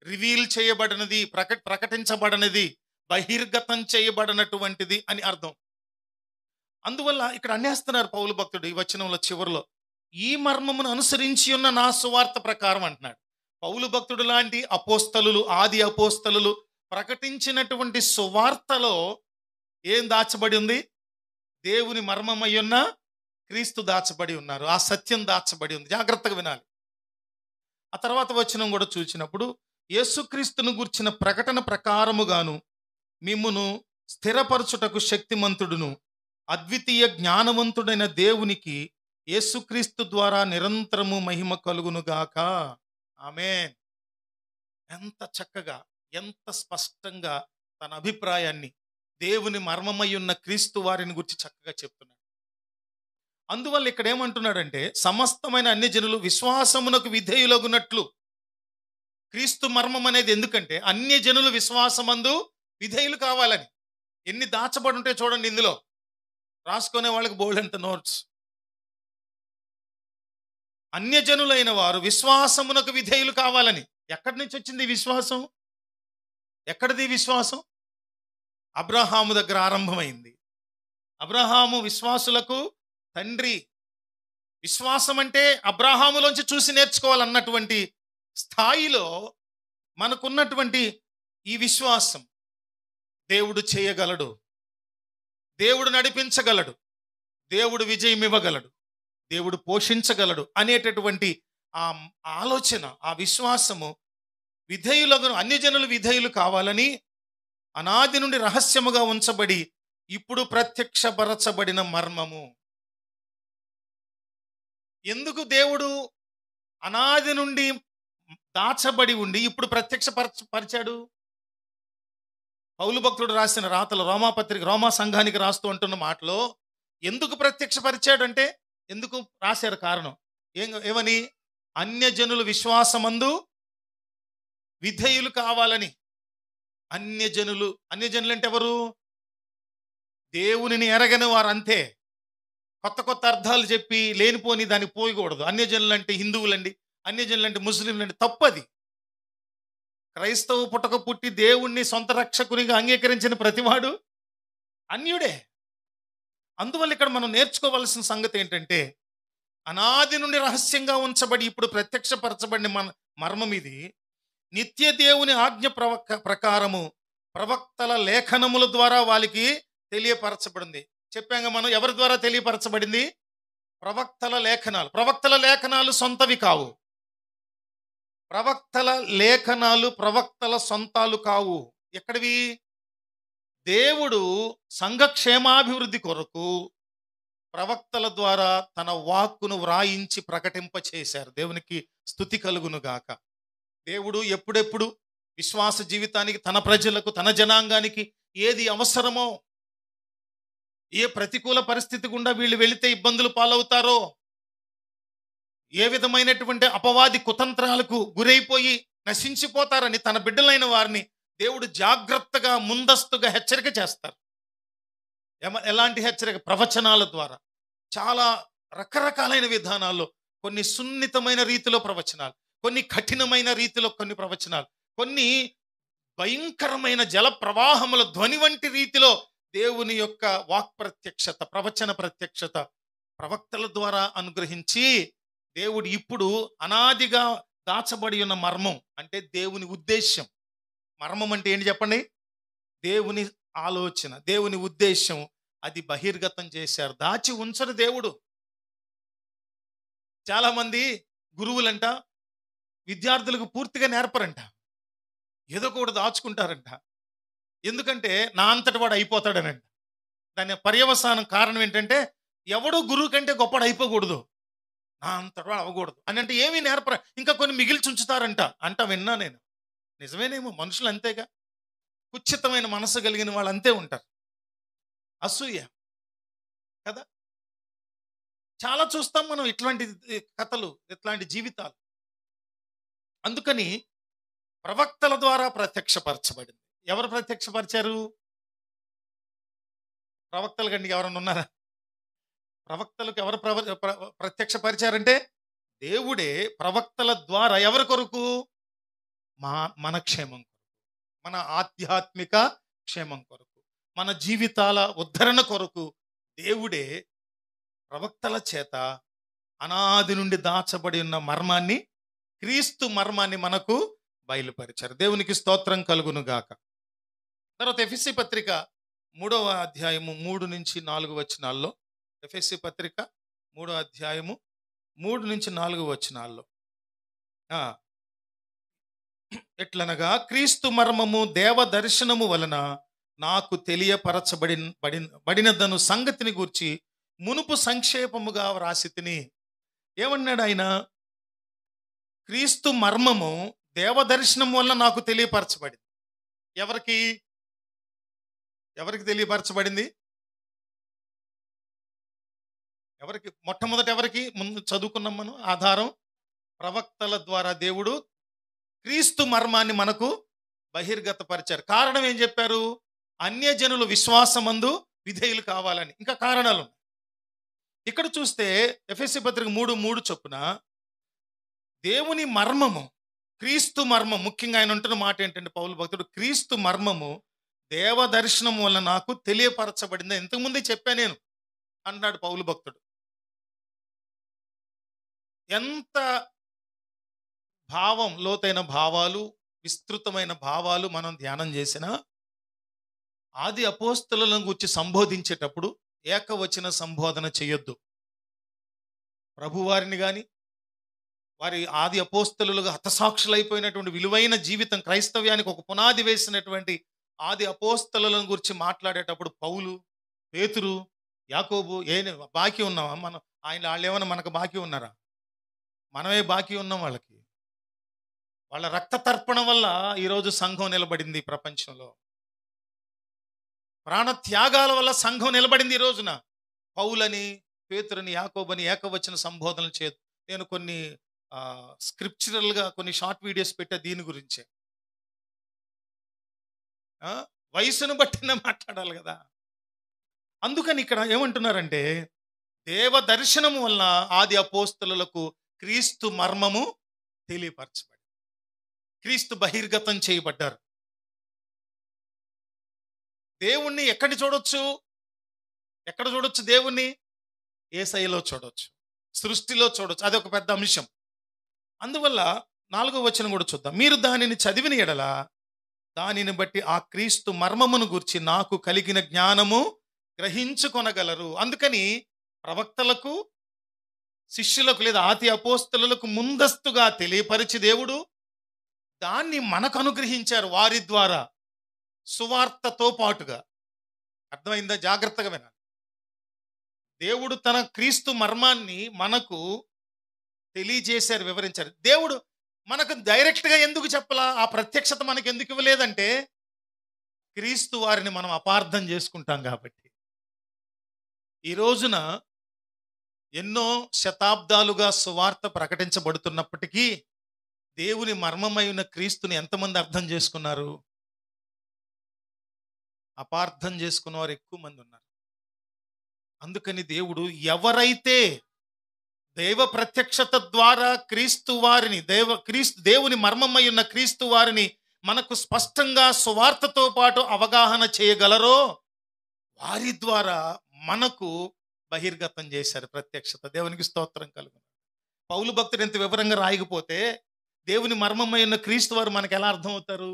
రివీల్ చేయబడినది, ప్రకటించబడినది, బహిర్గతం చేయబడినటువంటిది అని అర్థం. అందువల్ల ఇక్కడ అనేస్తున్నారు పౌలు భక్తుడు ఈ వచనంలో చివరిలో, ఈ మర్మమును అనుసరించి ఉన్న నా సువార్త ప్రకారం అంటున్నాడు. పౌలు భక్తుడు లాంటి అపోస్తలులు, ఆది అపోస్తలులు ప్రకటించినటువంటి సువార్తలో ఏం దాచబడి ఉంది? దేవుని మర్మమై ఉన్న క్రీస్తు దాచబడి ఉన్నారు, ఆ సత్యం దాచబడి ఉంది. జాగ్రత్తగా వినాలి. ఆ తర్వాత వచనం కూడా చూసినప్పుడు, యేసుక్రీస్తును గూర్చిన ప్రకటన ప్రకారముగాను మిమ్మును స్థిరపరచుటకు శక్తిమంతుడును అద్వితీయ జ్ఞానవంతుడైన దేవునికి యేసుక్రీస్తు ద్వారా నిరంతరము మహిమ కలుగునుగాక. ఆమేన్. ఎంత చక్కగా, ఎంత స్పష్టంగా తన అభిప్రాయాన్ని దేవుని మర్మమై ఉన్న క్రీస్తు వారిని గురించి చక్కగా చెప్తున్నాడు. అందువల్ల ఇక్కడ ఏమంటున్నాడంటే, సమస్తమైన అన్ని జనులు విశ్వాసమునకు విధేయులగునట్లు. క్రీస్తు మర్మం అనేది ఎందుకంటే అన్య జనులు విశ్వాసమందు విధేయులు కావాలని. ఎన్ని దాచబడి ఉంటే చూడండి, ఇందులో రాసుకునే వాళ్ళకి బోల్డంత నోట్స్. అన్యజనులైన వారు విశ్వాసమునకు విధేయులు కావాలని. ఎక్కడి నుంచి వచ్చింది ఈ విశ్వాసం? ఎక్కడిది విశ్వాసం? అబ్రహాము దగ్గర ఆరంభమైంది. అబ్రహాము విశ్వాసులకు తండ్రి. విశ్వాసం అంటే అబ్రహాములోంచి చూసి నేర్చుకోవాలన్నటువంటి స్థాయిలో మనకున్నటువంటి ఈ విశ్వాసం, దేవుడు చేయగలడు, దేవుడు నడిపించగలడు, దేవుడు విజయం ఇవ్వగలడు, దేవుడు పోషించగలడు అనేటటువంటి ఆ ఆలోచన, ఆ విశ్వాసము విధేయులకు, అన్యజనులు విధేయులు కావాలని అనాది నుండి రహస్యముగా ఉంచబడి ఇప్పుడు ప్రత్యక్షపరచబడిన మర్మము. ఎందుకు దేవుడు అనాది నుండి దాచబడి ఉండి ఇప్పుడు ప్రత్యక్షపరిచాడు? పౌలు భక్తుడు రాసిన రాతలు, రోమా సంఘానికి రాస్తూ అంటున్న మాటలో ఎందుకు ప్రత్యక్షపరిచాడు అంటే, ఎందుకు రాశారు కారణం ఏమని? అన్యజనులు విశ్వాసమందు విధేయులు కావాలని. అన్యజనులు అంటే ఎవరు? దేవునిని ఎరగని వారు, అంతే. కొత్త కొత్త అర్థాలు చెప్పి లేనిపోని దానికి పోయకూడదు. అన్యజనులు అంటే హిందువులండి, అన్యజనులు అంటే ముస్లింలండి, తప్పది. క్రైస్తవ పుట్టక పుట్టి దేవుణ్ణి సొంత రక్షకునిగా అంగీకరించిన ప్రతివాడు అన్యుడే. అందువల్ల ఇక్కడ మనం నేర్చుకోవాల్సిన సంగతి ఏంటంటే, అనాది నుండి రహస్యంగా ఉంచబడి ఇప్పుడు ప్రత్యక్షపరచబడిన మర్మం ఇది. నిత్య దేవుని ఆజ్ఞ ప్రకారము ప్రవక్తల లేఖనముల ద్వారా వాళ్ళకి తెలియపరచబడింది. చెప్పాక మనం ఎవరి ద్వారా తెలియపరచబడింది? ప్రవక్తల లేఖనాలు. ప్రవక్తల లేఖనాలు సొంతవి కావు. ప్రవక్తల లేఖనాలు ప్రవక్తల సొంతాలు కావు. ఎక్కడివి? దేవుడు సంఘక్షేమాభివృద్ధి కొరకు ప్రవక్తల ద్వారా తన వాక్కును వ్రాయించి ప్రకటింపచేశారు. దేవునికి స్తుతి కలుగును గాక. దేవుడు ఎప్పుడెప్పుడు విశ్వాస జీవితానికి, తన ప్రజలకు, తన జనాంగానికి ఏది అవసరమో, ఏ ప్రతికూల పరిస్థితి గుండా వీళ్ళు వెళితే ఇబ్బందులు పాలవుతారో, ఏ విధమైనటువంటి అపవాది కుతంత్రాలకు గురైపోయి నశించిపోతారని తన బిడ్డలైన వారిని దేవుడు జాగ్రత్తగా ముందస్తుగా హెచ్చరిక చేస్తారు. ఎలాంటి హెచ్చరిక? ప్రవచనాల ద్వారా. చాలా రకరకాలైన విధానాల్లో, కొన్ని సున్నితమైన రీతిలో ప్రవచనాలు, కొన్ని కఠినమైన రీతిలో కొన్ని ప్రవచనాలు, కొన్ని భయంకరమైన జల ప్రవాహముల ధ్వని వంటి రీతిలో దేవుని యొక్క వాక్ ప్రత్యక్షత, ప్రవచన ప్రత్యక్షత ప్రవక్తల ద్వారా అనుగ్రహించి దేవుడు ఇప్పుడు అనాదిగా దాచబడి ఉన్న మర్మం, అంటే దేవుని ఉద్దేశ్యం. మర్మం అంటే ఏంటి చెప్పండి? దేవుని ఆలోచన, దేవుని ఉద్దేశం, అది బహిర్గతం చేశారు. దాచి ఉంచరు దేవుడు. చాలామంది గురువులంట విద్యార్థులకు పూర్తిగా నేర్పరంట, ఏదో కూడా దాచుకుంటారంట. ఎందుకంటే నా అంతటి వాడు అయిపోతాడనంట. దాని పర్యవసానం కారణం ఏంటంటే, ఎవడో గురువు కంటే గొప్పడు అయిపోకూడదు, నా అంతటి వాడు అవ్వకూడదు అని. అంటే ఏమీ నేర్పర, ఇంకా కొన్ని మిగిల్చి ఉంచుతారంట అంట. విన్నా నేను. నిజమేనేమో, మనుషులు అంతేగా, కుచ్చితమైన మనసు కలిగిన వాళ్ళు అంతే ఉంటారు. అసూయ కదా. చాలా చూస్తాం మనం ఇట్లాంటి కథలు, ఇట్లాంటి జీవితాలు. అందుకని ప్రవక్తల ద్వారా ప్రత్యక్షపరచబడింది. ఎవరు ప్రత్యక్షపరిచారు? ప్రవక్తలు కండి ఎవరన్నా ఉన్నారా? ప్రవక్తలకు ఎవరు ప్రత్యక్షపరిచారంటే దేవుడే ప్రవక్తల ద్వారా. ఎవరి కొరకు? మన క్షేమం కొరకు, మన ఆధ్యాత్మిక క్షేమం కొరకు, మన జీవితాల ఉద్ధరణ కొరకు దేవుడే ప్రవక్తల చేత అనాది నుండి దాచబడి ఉన్న మర్మాన్ని, క్రీస్తు మర్మాన్ని మనకు బయలుపరిచారు. దేవునికి స్తోత్రం కలుగును గాక. తర్వాత ఎఫెసీ పత్రిక 3వ అధ్యాయము 3-4 వచనాల్లో, ఎఫెసీ పత్రిక 3వ అధ్యాయము 3-4 వచనాల్లో ఎట్లనగా, క్రీస్తు మర్మము దేవ దర్శనము వలన నాకు తెలియపరచబడినదను సంగతిని గూర్చి మునుపు సంక్షేపముగా వ్రాసి తిని. ఏమన్నాడు ఆయన? క్రీస్తు మర్మము దేవదర్శనం వల్ల నాకు తెలియపరచబడింది. ఎవరికి తెలియపరచబడింది? ఎవరికి? మొట్టమొదట ఎవరికి? ముందు చదువుకున్నాం మనం ఆధారం. ప్రవక్తల ద్వారా దేవుడు క్రీస్తు మర్మాన్ని మనకు బహిర్గతపరిచారు. కారణం ఏం చెప్పారు? అన్యజనులు విశ్వాసమందు విధేయులు కావాలని. ఇంకా కారణాలు ఉన్నాయి. ఇక్కడ చూస్తే ఎఫెసీ పత్రిక 3:3 చొప్పున దేవుని మర్మము, క్రీస్తు మర్మం, ముఖ్యంగా ఆయన అంటున్న మాట ఏంటంటే పౌలు భక్తుడు, క్రీస్తు మర్మము దేవదర్శనం వల్ల నాకు తెలియపరచబడింది. ఇంతకుముందే చెప్పా నేను అన్నాడు పౌలు భక్తుడు. ఎంత భావం, లోతైన భావాలు, విస్తృతమైన భావాలు మనం ధ్యానం చేసినా, ఆది అపోస్తలులను గురించి సంబోధించేటప్పుడు ఏకవచన సంబోధన చేయొద్దు. ప్రభువారిని కానీ, వారి ఆది అపోస్తలులుగా హతసాక్షులైపోయినటువంటి విలువైన జీవితం, క్రైస్తవ్యానికి ఒక పునాది వేసినటువంటి ఆది అపోస్తలులను గురించి మాట్లాడేటప్పుడు పౌలు, పేతురు, యాకోబు బాకీ ఉన్నామా మనం? వాళ్ళు ఏమైనా మనకు బాకీ ఉన్నారా? మనమే బాకీ ఉన్నాం వాళ్ళకి. వాళ్ళ రక్త తర్పణ వల్ల ఈరోజు సంఘం నిలబడింది ప్రపంచంలో. ప్రాణత్యాగాల వల్ల సంఘం నిలబడింది ఈ రోజున. పౌలని, పేతురుని, యాకోబని ఏకవచన సంబోధనలు చేయ. నేను కొన్ని స్క్రిప్చరల్గా కొన్ని షార్ట్ వీడియోస్ పెట్టా దీని గురించే. వయసును బట్టినే మాట్లాడాలి కదా. అందుకని ఇక్కడ ఏమంటున్నారంటే, దేవ దర్శనము వల్ల ఆది అపోస్తలులకు క్రీస్తు మర్మము తెలియపరచబడి, క్రీస్తు బహిర్గతం చేయబడ్డారు. దేవుణ్ణి ఎక్కడ చూడొచ్చు? దేవుణ్ణి యేసయ్యలో చూడొచ్చు, సృష్టిలో చూడొచ్చు. అదొక పెద్ద అంశం. అందువల్ల 4వ వచనం కూడా చూద్దాం. మీరు దానిని చదివిన ఎడల దానిని బట్టి ఆ క్రీస్తు మర్మమును గూర్చి నాకు కలిగిన జ్ఞానము గ్రహించుకొనగలరు. అందుకని ప్రవక్తలకు, శిష్యులకు లేదా ఆది అపోస్తలులకు ముందస్తుగా తెలియపరిచి దేవుడు దాన్ని మనకు అనుగ్రహించారు వారి ద్వారా, సువార్తతో పాటుగా. అర్థమైందా? జాగ్రత్తగా వినాలి. దేవుడు తన క్రీస్తు మర్మాన్ని మనకు తెలియజేశారు, వివరించారు. దేవుడు మనకు డైరెక్ట్గా ఎందుకు చెప్పలా? ఆ ప్రత్యక్షత మనకు ఎందుకు ఇవ్వలేదంటే క్రీస్తు వారిని మనం అపార్థం చేసుకుంటాం కాబట్టి. ఈ రోజున ఎన్నో శతాబ్దాలుగా సువార్త ప్రకటించబడుతున్నప్పటికీ దేవుని మర్మమై ఉన్న క్రీస్తుని ఎంతమంది అర్థం చేసుకున్నారు? అపార్థం చేసుకున్నవారు ఎక్కువ మంది ఉన్నారు. అందుకని దేవుడు ఎవరైతే దైవ ప్రత్యక్షత ద్వారా క్రీస్తు వారిని దేవుని మర్మమై ఉన్న క్రీస్తు వారిని మనకు స్పష్టంగా సువార్తతో పాటు అవగాహన చేయగలరో వారి ద్వారా మనకు బహిర్గతం చేశారు ప్రత్యక్షత. దేవునికి స్తోత్రం కలుగును. పౌలు భక్తుడు ఎంత వివరంగా రాయకపోతే దేవుని మర్మమై ఉన్న క్రీస్తు వారు మనకు ఎలా అర్థమవుతారు?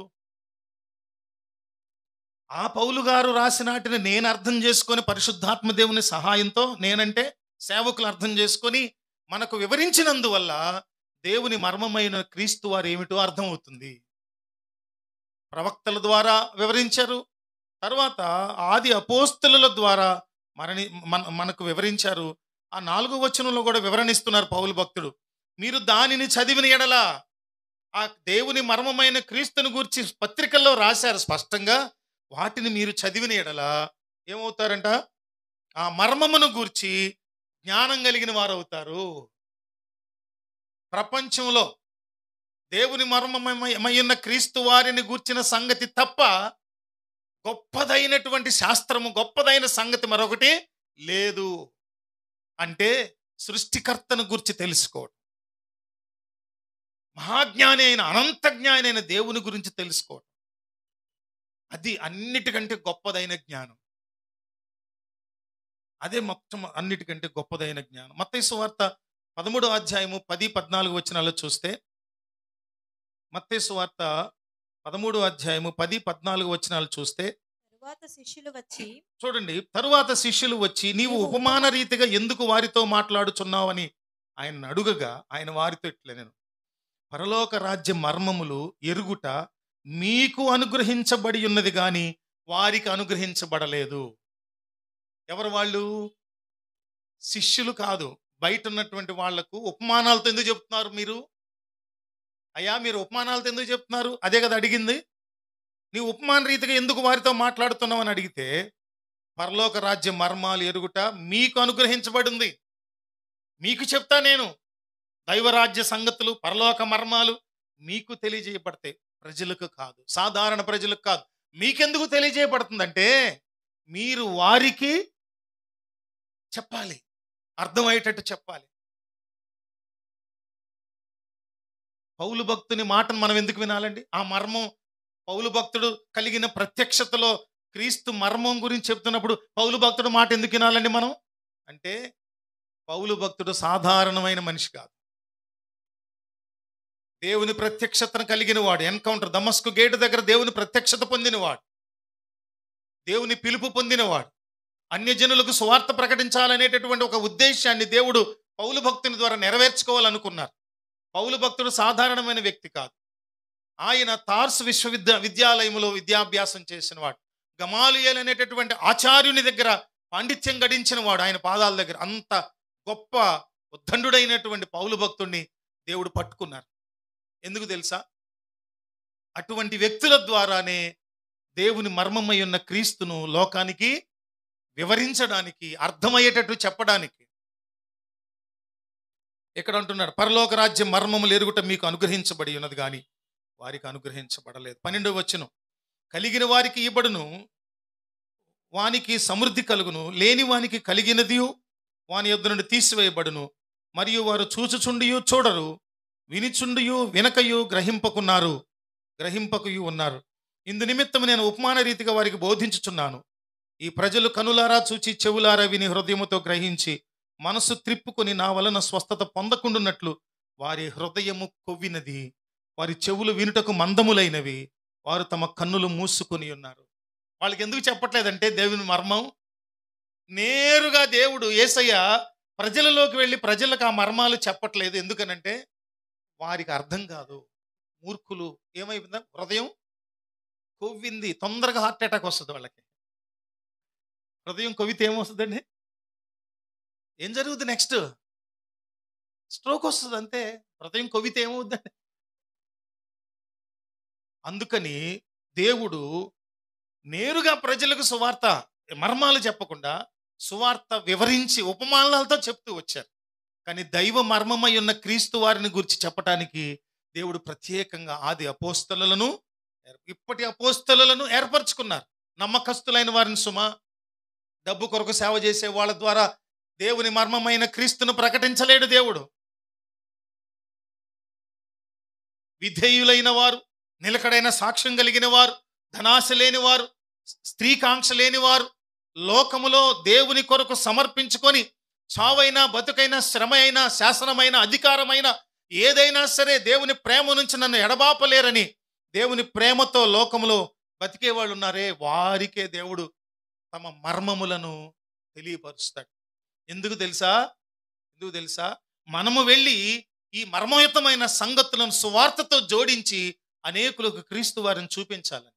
ఆ పౌలు గారు రాసినాటిని నేను అర్థం చేసుకొని పరిశుద్ధాత్మ దేవుని సహాయంతో, నేనంటే సేవకులు అర్థం చేసుకొని మనకు వివరించినందువల్ల దేవుని మర్మమైన క్రీస్తు వారు ఏమిటో అర్థమవుతుంది. ప్రవక్తల ద్వారా వివరించారు, తర్వాత ఆది అపోస్తలుల ద్వారా మనకు వివరించారు. ఆ 4వ వచనంలో కూడా వివరణిస్తున్నారు పౌలు భక్తుడు. మీరు దానిని చదివిన ఎడల, ఆ దేవుని మర్మమైన క్రీస్తుని గూర్చి పత్రికల్లో రాశారు స్పష్టంగా, వాటిని మీరు చదివిన ఎడల ఏమవుతారంట? ఆ మర్మమును గూర్చి జ్ఞానం కలిగిన వారు అవుతారు. ప్రపంచంలో దేవుని మర్మమయ్యున్న క్రీస్తు వారిని గూర్చిన సంగతి తప్ప గొప్పదైనటువంటి శాస్త్రము, గొప్పదైన సంగతి మరొకటి లేదు. అంటే సృష్టికర్తను గురించి తెలుసుకోవడం, మహాజ్ఞాని అయిన, అనంత జ్ఞాని అయిన దేవుని గురించి తెలుసుకోవడం, అది అన్నిటికంటే గొప్పదైన జ్ఞానం. అదే మొత్తం అన్నిటికంటే గొప్పదైన జ్ఞానం. మత్తయి సువార్త 13వ అధ్యాయము 10-14 వచనాల్లో చూస్తే, మత్తయి సువార్త 13వ అధ్యాయము 10-14 వచనాలు చూస్తే, చూడండి, తరువాత శిష్యులు వచ్చి నీవు ఉపమాన రీతిగా ఎందుకు వారితో మాట్లాడుచున్నావు అని ఆయన అడుగగా ఆయన వారితో ఇట్లా, నేను పరలోక రాజ్య మర్మములు ఎరుగుట మీకు అనుగ్రహించబడి ఉన్నది గాని వారికి అనుగ్రహించబడలేదు. ఎవరు వాళ్ళు? శిష్యులు కాదు, బయట ఉన్నటువంటి వాళ్లకు ఉపమానాలతో ఎందుకు చెప్తున్నారు మీరు? అయ్యా మీరు ఉపమానాలతో ఎందుకు చెప్తున్నారు? అదే కదా అడిగింది. నీ ఉపమాన రీతిగా ఎందుకు వారితో మాట్లాడుతున్నావు అని అడిగితే, పరలోక రాజ్య మర్మాలు ఎరుగుట మీకు అనుగ్రహించబడింది, మీకు చెప్తా నేను. దైవరాజ్య సంగతులు, పరలోక మర్మాలు మీకు తెలియజేయబడతాయి, ప్రజలకు కాదు, సాధారణ ప్రజలకు కాదు. మీకెందుకు తెలియజేయబడుతుందంటే మీరు వారికి చెప్పాలి, అర్థమయ్యేటట్టు చెప్పాలి. పౌలు భక్తుని మాటను మనం ఎందుకు వినాలండి? ఆ మర్మం, పౌలు భక్తుడు కలిగిన ప్రత్యక్షతలో క్రీస్తు మర్మం గురించి చెప్తున్నప్పుడు పౌలు భక్తుడు మాట ఎందుకు వినాలండి మనం? అంటే పౌలు భక్తుడు సాధారణమైన మనిషి కాదు, దేవుని ప్రత్యక్షతను కలిగిన వాడు. ఎన్కౌంటర్, దమస్కు గేటు దగ్గర దేవుని ప్రత్యక్షత పొందినవాడు, దేవుని పిలుపు పొందినవాడు. అన్యజనులకు సువార్త ప్రకటించాలనేటటువంటి ఒక ఉద్దేశాన్ని దేవుడు పౌలు భక్తుని ద్వారా నెరవేర్చుకోవాలనుకున్నారు. పౌలు భక్తుడు సాధారణమైన వ్యక్తి కాదు. ఆయన తార్సు విద్యాలయంలో విద్యాభ్యాసం చేసిన వాడు. గమాలియేల్ అనేటటువంటి ఆచార్యుని దగ్గర పాండిత్యం గడించిన వాడు. ఆయన పాదాల దగ్గర అంత గొప్ప ఉద్దండుడైనటువంటి పౌలు భక్తుడిని దేవుడు పట్టుకున్నారు. ఎందుకు తెలుసా? అటువంటి వ్యక్తుల ద్వారానే దేవుని మర్మమై ఉన్న క్రీస్తును లోకానికి వివరించడానికి, అర్థమయ్యేటట్టు చెప్పడానికి. ఇక్కడ అంటున్నాడు, పరలోక రాజ్యం మర్మములు ఎరుగుట మీకు అనుగ్రహించబడి ఉన్నది కానీ వారికి అనుగ్రహించబడలేదు. 12వ వచనం, కలిగిన వారికి ఇవ్వబడును, వానికి సమృద్ధి కలుగును, లేని వానికి కలిగినది వాని యొద్ద నుండి తీసివేయబడును. మరియు వారు చూచుచుండియు చూడరు, వినిచుండియు వినకయు గ్రహింపకయు ఉన్నారు. ఇందు నిమిత్తం నేను ఉపమాన రీతిగా వారికి బోధించుచున్నాను. ఈ ప్రజలు కనులారా చూచి, చెవులారా విని, హృదయముతో గ్రహించి, మనసు త్రిప్పుకొని నా వలన స్వస్థత పొందకుండున్నట్లు వారి హృదయము కొవ్వినది, వారి చెవులు వినుటకు మందములైనవి, వారు తమ కన్నులు మూసుకొని ఉన్నారు. వాళ్ళకి ఎందుకు చెప్పట్లేదంటే దేవుని మర్మం నేరుగా దేవుడు యేసయ్య ప్రజలలోకి వెళ్ళి ప్రజలకు ఆ మర్మాలు చెప్పట్లేదు. ఎందుకనంటే వారికి అర్థం కాదు. మూర్ఖులు. ఏమైందా? హృదయం కొవ్వింది. తొందరగా హార్ట్ అటాక్ వస్తుంది వాళ్ళకి. హృదయం కొవ్వితే ఏమొస్తుందండి? ఏం జరుగుతుంది నెక్స్ట్? స్ట్రోక్ వస్తుంది అంతే. హృదయం కొవ్వితే ఏమవుద్దండి? అందుకని దేవుడు నేరుగా ప్రజలకు సువార్త మర్మాలు చెప్పకుండా సువార్త వివరించి ఉపమానాలతో చెప్తూ వచ్చారు. కానీ దైవ మర్మమై ఉన్న క్రీస్తు వారిని గురించి చెప్పటానికి దేవుడు ప్రత్యేకంగా ఆది అపోస్తలులను ఇప్పటి అపోస్తలులను ఏర్పరచుకున్నారు. నమ్మకస్తులైన వారిని సుమా, డబ్బు కొరకు సేవ చేసే వాళ్ళ ద్వారా దేవుని మర్మమైన క్రీస్తును ప్రకటించలేడు దేవుడు. విధేయులైన వారు, నిలకడైన సాక్ష్యం కలిగిన వారు, ధనాశ లేని వారు, స్త్రీకాంక్ష లేని వారు, లోకములో దేవుని కొరకు సమర్పించుకొని చావైనా బతుకైనా శ్రమ అయినా శాసనమైన అధికారమైన ఏదైనా సరే దేవుని ప్రేమ నుంచి నన్ను ఎడబాపలేరని దేవుని ప్రేమతో లోకములో బతికే వాళ్ళు ఉన్నారే, వారికే దేవుడు తమ మర్మములను తెలియపరుస్తాడు. ఎందుకు తెలుసా? మనము వెళ్ళి ఈ మర్మయుతమైన సంగతులను సువార్తతో జోడించి అనేకులకు క్రీస్తు వారిని చూపించాలని.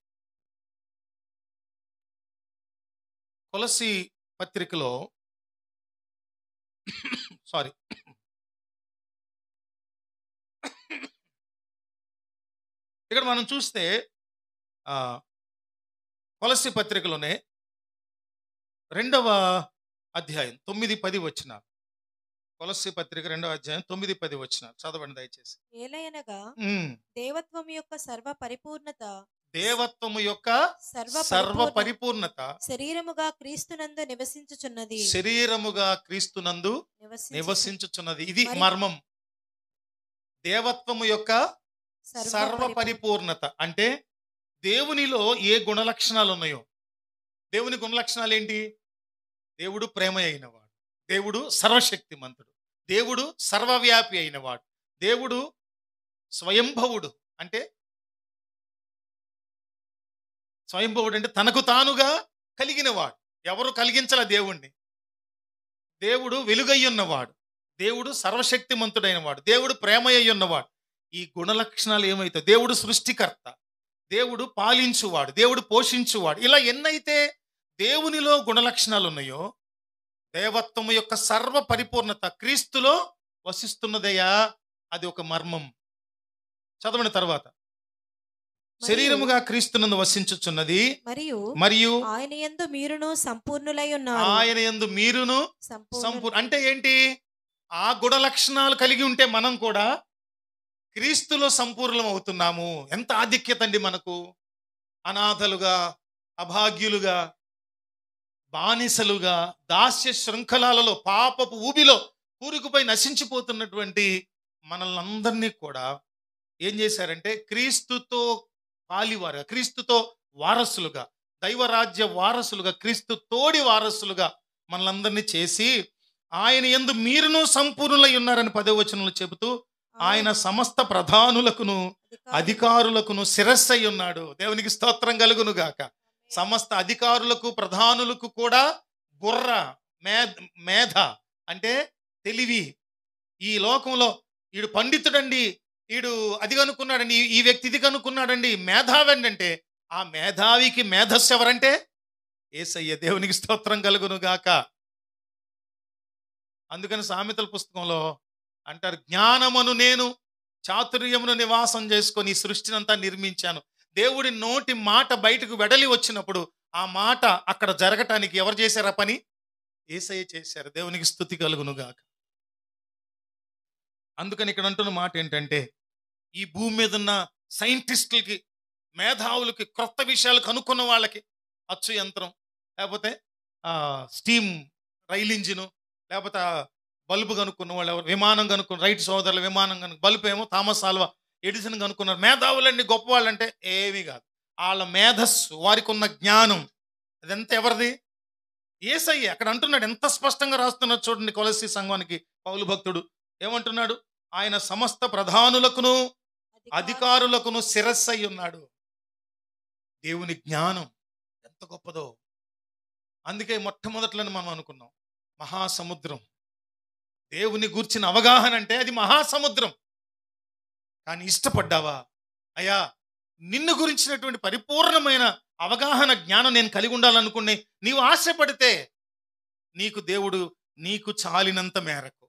కొలస్సీ పత్రికలో ఇక్కడ మనం చూస్తే కొలస్సీ పత్రికలోనే 2వ అధ్యాయం 9-10 వచనాలు. కొలస్సీ పత్రిక 2వ అధ్యాయం 9-10 వచనాలు చదవండి దయచేసి. ఏలయనగా దేవత్వము యొక్క సర్వ పరిపూర్ణత శరీరముగా క్రీస్తునందు నివసించుచున్నది. ఇది మర్మం. దేవత్వము యొక్క సర్వ పరిపూర్ణత అంటే దేవునిలో ఏ గుణలక్షణాలు ఉన్నాయో. దేవుని గుణలక్షణాలు ఏంటి? దేవుడు ప్రేమ అయినవాడు, దేవుడు సర్వశక్తిమంతుడు, దేవుడు సర్వవ్యాపి అయినవాడు, దేవుడు స్వయంభవుడు. అంటే తనకు తానుగా కలిగినవాడు. ఎవరు కలిగించాల దేవుణ్ణి? దేవుడు వెలుగై ఉన్నవాడు, దేవుడు సర్వశక్తిమంతుడైన వాడు, దేవుడు ప్రేమ అయి ఉన్నవాడు. ఈ గుణలక్షణాలు ఏమైతే దేవుడు సృష్టికర్త, దేవుడు పాలించువాడు, దేవుడు పోషించువాడు, ఇలా ఎన్నైతే దేవునిలో గుణలక్షణాలు ఉన్నాయో దేవత్వము యొక్క సర్వ పరిపూర్ణత క్రీస్తులో వసిస్తున్నదయ్యా. అది ఒక మర్మం. చదవండి తర్వాత. శరీరముగా క్రీస్తునందు వసించుచున్నది మరియు ఆయన యందు మీరును సంపూర్ణ. అంటే ఏంటి? ఆ గుణ లక్షణాలు కలిగి ఉంటే మనం కూడా క్రీస్తులో సంపూర్ణం అవుతున్నాము. ఎంత ఆధిక్యత అండి మనకు! అనాథలుగా, అభాగ్యులుగా, బానిసలుగా, దాస్య శృంఖలాలలో పాపపు ఊబిలో కూరుకుపోయి నశించిపోతున్నటువంటి మనల్ని అందరినీ కూడా ఏం చేశారంటే క్రీస్తుతో పాలివారుగా, క్రీస్తుతో వారసులుగా, దైవరాజ్య వారసులుగా, క్రీస్తు తోడి వారసులుగా మనలందరినీ చేసి ఆయన యందు మీరును సంపూర్ణులై ఉన్నారని 10వ వచనంలో చెబుతూ ఆయన సమస్త ప్రధానులకును అధికారులకును శిరస్సై ఉన్నాడు. దేవునికి స్తోత్రం కలుగును గాక. సమస్త అధికారులకు ప్రధానులకు కూడా బుర్ర, మేధ అంటే తెలివి. ఈ లోకంలో ఈడు పండితుడండి, ఈడు అది కనుక్కున్నాడండి, ఈ వ్యక్తి ఇది కనుక్కున్నాడండి, మేధావి అంటే ఆ మేధావికి మేధస్సు ఎవరంటే యేసయ్య. దేవునికి స్తోత్రం కలుగును గాక. అందుకని సామెతల పుస్తకంలో అంటారు, జ్ఞానమును నేను చాతుర్యమును నివాసం చేసుకొని ఈ సృష్టినంతా నిర్మించాను. దేవుడి నోటి మాట బయటకు వెడలి వచ్చినప్పుడు ఆ మాట అక్కడ జరగటానికి ఎవరు చేశారా పని? యేసయ్య చేశారు. దేవునికి స్తుతి కలుగును గాక. అందుకని ఇక్కడ అంటున్న మాట ఏంటంటే ఈ భూమి మీద ఉన్న సైంటిస్టులకి, మేధావులకి, క్రొత్త విషయాలు కనుక్కున్న వాళ్ళకి అచ్చు యంత్రం, లేకపోతే స్టీమ్ రైల్ ఇంజిను, లేకపోతే బల్బు కనుక్కున్న వాళ్ళు ఎవరు? విమానం కనుక్కున్న రైట్ సోదరులు విమానం బల్బు ఏమో థామస్ ఆల్వా ఎడిసన్ కనుక్కున్నారు. మేధావులండి, గొప్పవాళ్ళంటే ఏమీ కాదు. వాళ్ళ మేధస్సు, వారికి ఉన్న జ్ఞానం అదంతా ఎవరిది? యేసయ్య. అక్కడ అంటున్నాడు, ఎంత స్పష్టంగా రాస్తున్నాడు చూడండి. కొలస్సీ సంఘానికి పౌలు భక్తుడు ఏమంటున్నాడు? ఆయన సమస్త ప్రధానులకును అధికారులకును శిరస్సై ఉన్నాడు. దేవుని జ్ఞానం ఎంత గొప్పదో. అందుకే మొట్టమొదట్లని మనం అనుకున్నాం మహాసముద్రం. దేవుని గూర్చిన అవగాహన అంటే అది మహాసముద్రం. కానీ ఇష్టపడ్డావా? అయ్యా, నిన్ను గురించినటువంటి పరిపూర్ణమైన అవగాహన జ్ఞానం నేను కలిగి ఉండాలనుకునే నీవు ఆశపడితే నీకు దేవుడు నీకు చాలినంత మేరకు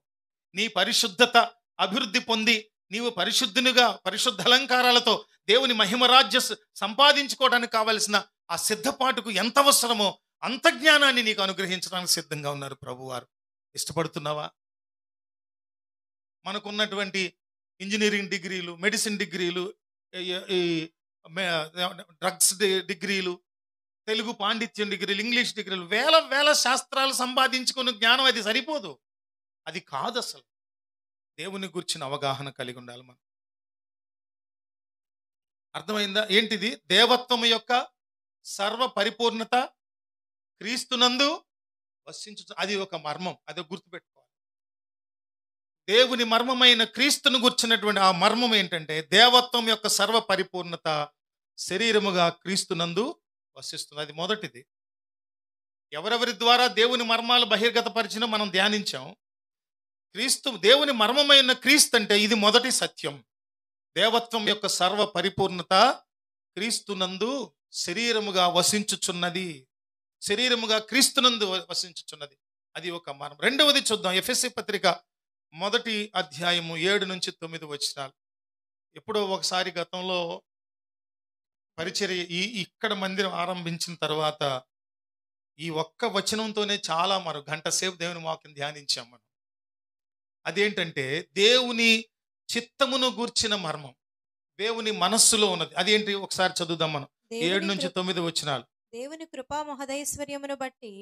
నీ పరిశుద్ధత అభివృద్ధి పొంది నీవు పరిశుద్ధునిగా పరిశుద్ధ అలంకారాలతో దేవుని మహిమరాజ్య సంపాదించుకోవడానికి కావలసిన ఆ సిద్ధపాటుకు ఎంత అవసరమో అంత జ్ఞానాన్ని నీకు అనుగ్రహించడానికి సిద్ధంగా ఉన్నారు ప్రభువారు. ఇష్టపడుతున్నావా? మనకున్నటువంటి ఇంజనీరింగ్ డిగ్రీలు, మెడిసిన్ డిగ్రీలు, ఈ డ్రగ్స్ డిగ్రీలు, తెలుగు పాండిత్యం డిగ్రీలు, ఇంగ్లీష్ డిగ్రీలు, వేల వేల శాస్త్రాలు సంపాదించుకున్న జ్ఞానం అది సరిపోదు. అది కాదు అసలు. దేవుని గురించిన అవగాహన కలిగి ఉండాలి మనం. అర్థమైందా? ఏంటిది? దేవత్వం యొక్క సర్వ పరిపూర్ణత క్రీస్తునందు వసించు. అది ఒక మర్మం, అది గుర్తుపెట్టుకోవాలి. దేవుని మర్మమైన క్రీస్తును గుర్చినటువంటి ఆ మర్మం ఏంటంటే దేవత్వం యొక్క సర్వ పరిపూర్ణత శరీరముగా క్రీస్తునందు వసిస్తుంది. అది మొదటిది. ఎవరెవరి ద్వారా దేవుని మర్మాలు బహిర్గతపరిచినా మనం ధ్యానించాం. క్రీస్తు దేవుని మర్మమైన క్రీస్తు అంటే ఇది మొదటి సత్యం. దేవత్వం యొక్క సర్వ పరిపూర్ణత క్రీస్తునందు శరీరముగా వసించుచున్నది. శరీరముగా క్రీస్తునందు వసించుచున్నది. అది ఒక మర్మం. రెండవది చూద్దాం. ఎఫెసీ పత్రిక 1 అధ్యాయము 7 నుంచి 9 వచనాలు. ఎప్పుడో ఒకసారి గతంలో పరిచర్య ఇక్కడ మందిరం ఆరంభించిన తర్వాత ఈ ఒక్క వచనంతోనే చాలా మరో గంట సేపు దేవుని వాక్యం ధ్యానించాం మనం. అదేంటంటే దేవుని చిత్తమును గూర్చిన మర్మం, దేవుని మనస్సులో ఉన్నది. అదేంటి? ఒకసారి చదువుదాం మనం. 7 నుంచి 9 వచనాలు. దేవుని కృపా మహదైశ్వర్యమును బట్టి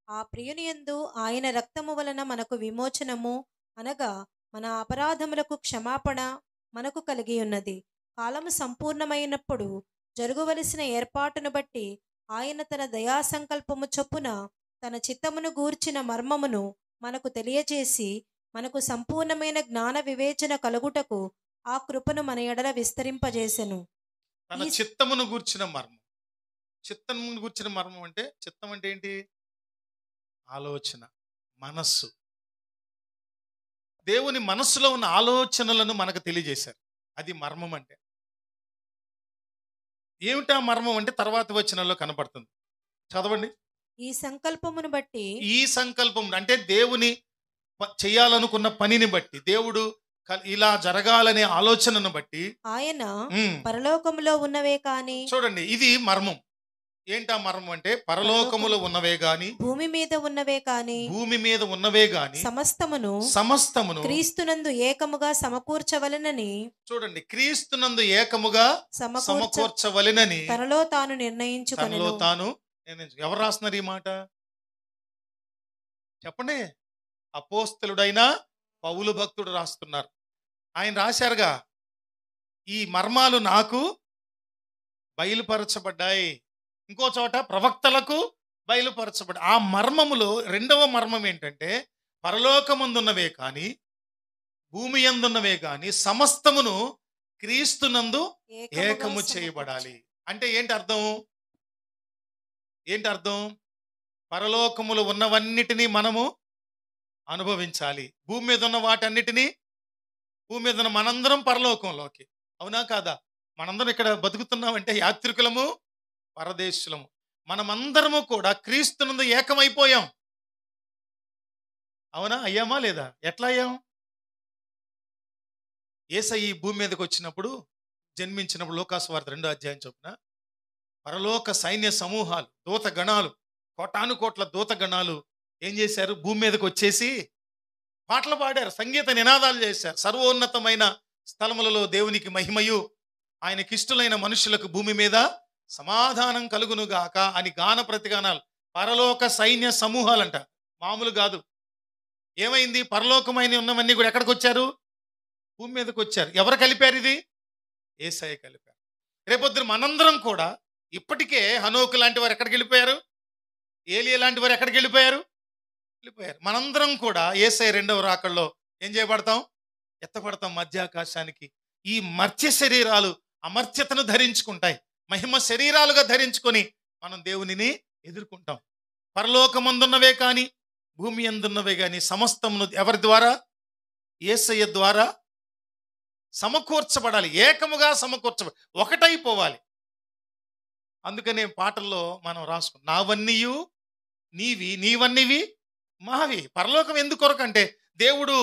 ఆ ప్రియుని యందు ఆయన రక్తము వలన మనకు విమోచనము, అనగా మన అపరాధములకు క్షమాపణ మనకు కలిగి ఉన్నది. కాలము సంపూర్ణమైనప్పుడు జరగవలసిన ఏర్పాటును బట్టి ఆయన తన దయా సంకల్పము చొప్పున తన చిత్తమును గూర్చిన మర్మమును మనకు తెలియజేసి మనకు సంపూర్ణమైన జ్ఞాన వివేచన కలుగుటకు ఆ కృపను మన ఎడల విస్తరింపజేసెను. తన చిత్తమును గూర్చిన మర్మం. చిత్తమును గూర్చిన మర్మం అంటే, చిత్తం అంటే ఏంటి? ఆలోచన, మనస్సు. దేవుని మనస్సులో ఉన్న ఆలోచనలను మనకు తెలియజేశారు. అది మర్మం అంటే. ఏమిటా మర్మం అంటే తర్వాత వచనంలో కనపడుతుంది. చదవండి. ఈ సంకల్పమును బట్టి, ఈ సంకల్పం అంటే దేవుని చేయాలనుకున్న పనిని బట్టి, దేవుడు ఇలా జరగాలనే ఆలోచనను బట్టి ఆయన పరలోకములో ఉన్నవే కాని, చూడండి ఇది మర్మం. ఏంటా మర్మం అంటే పరలోకములో ఉన్నవే గాని, భూమి మీద ఉన్నవే కాని, భూమి మీద ఉన్నవే గాని సమస్తమును క్రీస్తునందు ఏకముగా సమకూర్చవలెనని, చూడండి, క్రీస్తునందు ఏకముగా సమకూర్చవలెనని తనలో తాను నిర్ణయించుకొనెను. ఎవరు రాస్తున్నారు ఈ మాట? చెప్పండి. అపోస్తలుడైన పౌలు భక్తుడు రాస్తున్నారు. ఆయన రాశారుగా, ఈ మర్మాలు నాకు బయలుపరచబడ్డాయి. ఇంకో చోట ప్రవక్తలకు బయలుపరచబడ్డాయి. ఆ మర్మములో రెండవ మర్మం ఏంటంటే పరలోకమందున్నవే కానీ భూమి యందున్నవే కానీ సమస్తమును క్రీస్తునందు ఏకము చేయబడాలి. అంటే ఏంటి అర్థం? పరలోకములో ఉన్నవన్నిటినీ మనము అనుభవించాలి. భూమి మీద ఉన్న వాటన్నిటినీ, భూమి మీద ఉన్న మనందరం పరలోకంలోకి. అవునా కాదా? మనందరం ఇక్కడ బతుకుతున్నామంటే యాత్రికులము, పరదేశులము. మనమందరము కూడా క్రీస్తునందు ఏకమైపోయాం. అవునా? అయ్యామా లేదా? ఎట్లా అయ్యాం? యేసయ్య ఈ భూమి మీదకి వచ్చినప్పుడు, జన్మించినప్పుడు లోకాసువార్త 2వ అధ్యాయం చొప్పున పరలోక సైన్య సమూహాలు, దూత గణాలు, కోటాను కోట్ల దూత గణాలు ఏం చేశారు? భూమి మీదకి వచ్చేసి పాటలు పాడారు, సంగీత నినాదాలు చేశారు. సర్వోన్నతమైన స్థలములలో దేవునికి మహిమయు, ఆయనకిష్టులైన మనుషులకు భూమి మీద సమాధానం కలుగునుగాక అని గాన ప్రతిగానాలు. పరలోక సైన్య సమూహాలంట, మామూలు కాదు. ఏమైంది? పరలోకమైన ఉన్నవన్నీ కూడా ఎక్కడికి వచ్చారు? భూమి మీదకి వచ్చారు. ఎవరు కలిపారు ఇది? యేసయ్య కలిపారు. రేపొద్దున మనందరం కూడా ఇప్పటికే హనోకు లాంటి వారు ఎక్కడికి వెళ్ళిపోయారు? ఏలియా లాంటి వారు ఎక్కడికి వెళ్ళిపోయారు? మనందరం కూడా యేసయ్య 2వ రాకడలో ఏం చేయబడతాం? ఎత్తపడతాం మధ్యాకాశానికి. ఈ మర్త్య శరీరాలు అమర్త్యతను ధరించుకుంటాయి. మహిమ శరీరాలుగా ధరించుకొని మనం దేవునిని ఎదుర్కొంటాం. పరలోకమందున్నవే కానీ భూమి అందున్నవే కానీ సమస్తమును ఎవరి ద్వారా? యేసయ్య ద్వారా సమకూర్చబడాలి, ఏకముగా సమకూర్చబడాలి, ఒకటైపోవాలి. అందుకనే పాటల్లో మనం రాసుకున్నాం, నావన్నీయు నీవి, నీవన్నీవి మావి. పరలోకం ఎందుకు కొరకంటే దేవుడు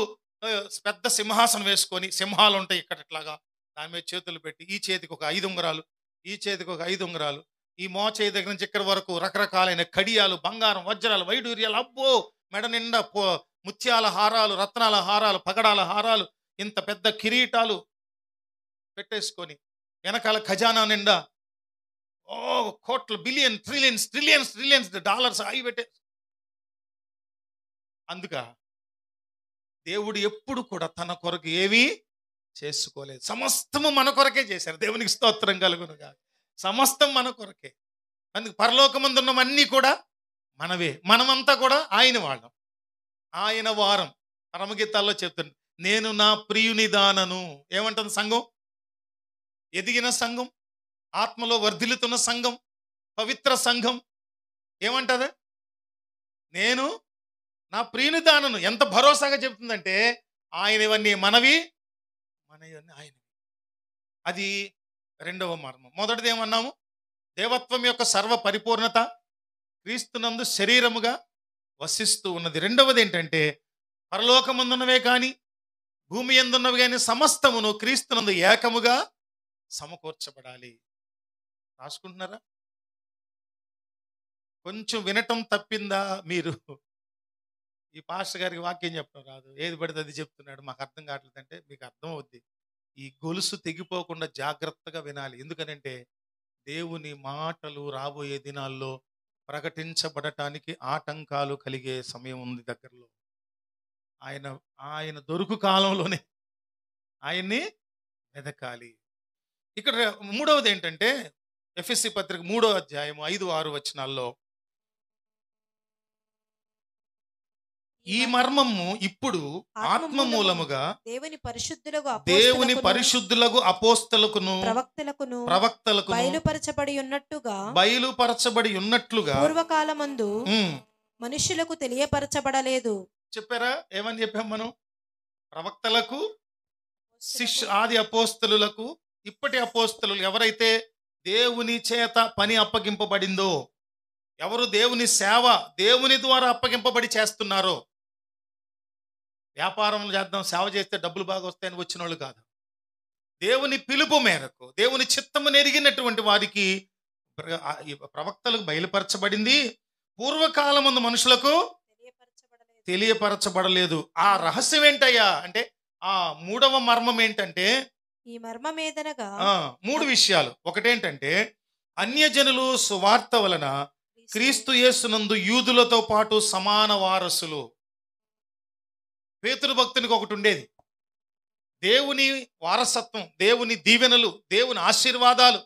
పెద్ద సింహాసనం వేసుకొని, సింహాలు ఉంటాయి ఇక్కడ ఇట్లాగా, దాని మీద చేతులు పెట్టి, ఈ చేతికి ఒక 5 ఉంగరాలు, ఈ చేతికి ఒక 5 ఉంగరాలు, ఈ మోచేయి దగ్గర నుంచి ఇక్కడ వరకు రకరకాలైన కడియాలు, బంగారం, వజ్రాలు, వైడూర్యాలు, అబ్బో మెడ నిండా ముత్యాల హారాలు, రత్నాల హారాలు, పగడాల హారాలు, ఇంత పెద్ద కిరీటాలు పెట్టేసుకొని, వెనకాల ఖజానా నిండా కోట్ల, బిలియన్, ట్రిలియన్స్ డాలర్స్ అవి పెట్టే. అందుక దేవుడు ఎప్పుడు కూడా తన కొరకు ఏవి చేసుకోలేదు, సమస్తము మన కొరకే చేశారు. దేవునికి స్తోత్రం కలుగునుగా. సమస్తం మన కొరకే. అందుకు పరలోకమందున్నవన్నీ కూడా మనవే, మనమంతా కూడా ఆయన వాళ్ళం, ఆయన వారం. పరమగీతాల్లో చెప్తుంది, నేను నా ప్రియుని దానను. ఏమంటుంది సంఘం? ఎదిగిన సంఘం, ఆత్మలో వర్ధిల్లుతున్న సంఘం, పవిత్ర సంఘం ఏమంటది? నేను నా ప్రియుని దానను. ఎంత భరోసాగా చెప్తుందంటే, ఆయనవన్నీ మనవి, మనవన్నీ ఆయనవి. అది రెండవ మర్మం. మొదటిది ఏమన్నాము? దేవత్వం యొక్క సర్వ పరిపూర్ణత క్రీస్తునందు శరీరముగా వసిస్తూ ఉన్నది. రెండవది ఏంటంటే, పరలోకమందున్నవే కానీ భూమి యందున్నవి కానీ సమస్తమును క్రీస్తునందు ఏకముగా సమకూర్చబడాలి. రాసుకుంటున్నారా? కొంచెం వినటం తప్పిందా మీరు? ఈ పాస్టర్ గారికి వాక్యం చెప్పడం రాదు, ఏది పడితే అది చెప్తున్నాడు, మాకు అర్థం కావట్లేదు అంటే మీకు అర్థం అవుద్ది. ఈ గొలుసు తెగిపోకుండా జాగ్రత్తగా వినాలి. ఎందుకనంటే దేవుని మాటలు రాబోయే దినాల్లో ప్రకటించబడటానికి ఆటంకాలు కలిగే సమయం ఉంది దగ్గరలో. ఆయన దొరుకు కాలంలోనే ఆయన్ని వెదకాలి. ఇక్కడ మూడవది ఏంటంటే, ఎఫెసీ పత్రిక 3వ అధ్యాయం 5-6 వచనాల్లో ఈ మర్మము ఇప్పుడు ఆత్మ మూలముగా దేవుని పరిశుద్ధులకు అపోస్తలుకును ప్రవక్తలకును బయలుపరచబడి ఉన్నట్లుగా పూర్వకాలమందు మనుషులకు తెలియపరచబడలేదు. చెప్పారా? ఏమని చెప్పాం మనం? ప్రవక్తలకు, ఆది అపోస్తలులకు, ఇప్పటి అపోస్తలు ఎవరైతే దేవుని చేత పని అప్పగింపబడిందో, ఎవరు దేవుని సేవ దేవుని ద్వారా అప్పగింపబడి చేస్తున్నారో, వ్యాపారం చేద్దాం, సేవ చేస్తే డబ్బులు బాగా వస్తాయని వచ్చిన వాళ్ళు కాదు. దేవుని పిలుపు మేరకు దేవుని చిత్తము నెరిగినటువంటి వారికి ప్రవక్తలకు బయలుపరచబడింది. పూర్వకాలమందు మనుషులకు తెలియపరచబడలేదు. ఆ రహస్యం ఏంటయ్యా అంటే, ఆ మూడవ మర్మం ఏంటంటే, ఈ మర్మం ఏదనగా 3 విషయాలు. ఒకటేంటంటే, అన్యజనులు సువార్త వలన క్రీస్తు యేసునందు యూదులతో పాటు సమాన వారసులు. పేతురు భక్తునికి ఒకటి ఉండేది, దేవుని వారసత్వం, దేవుని దీవెనలు, దేవుని ఆశీర్వాదాలు,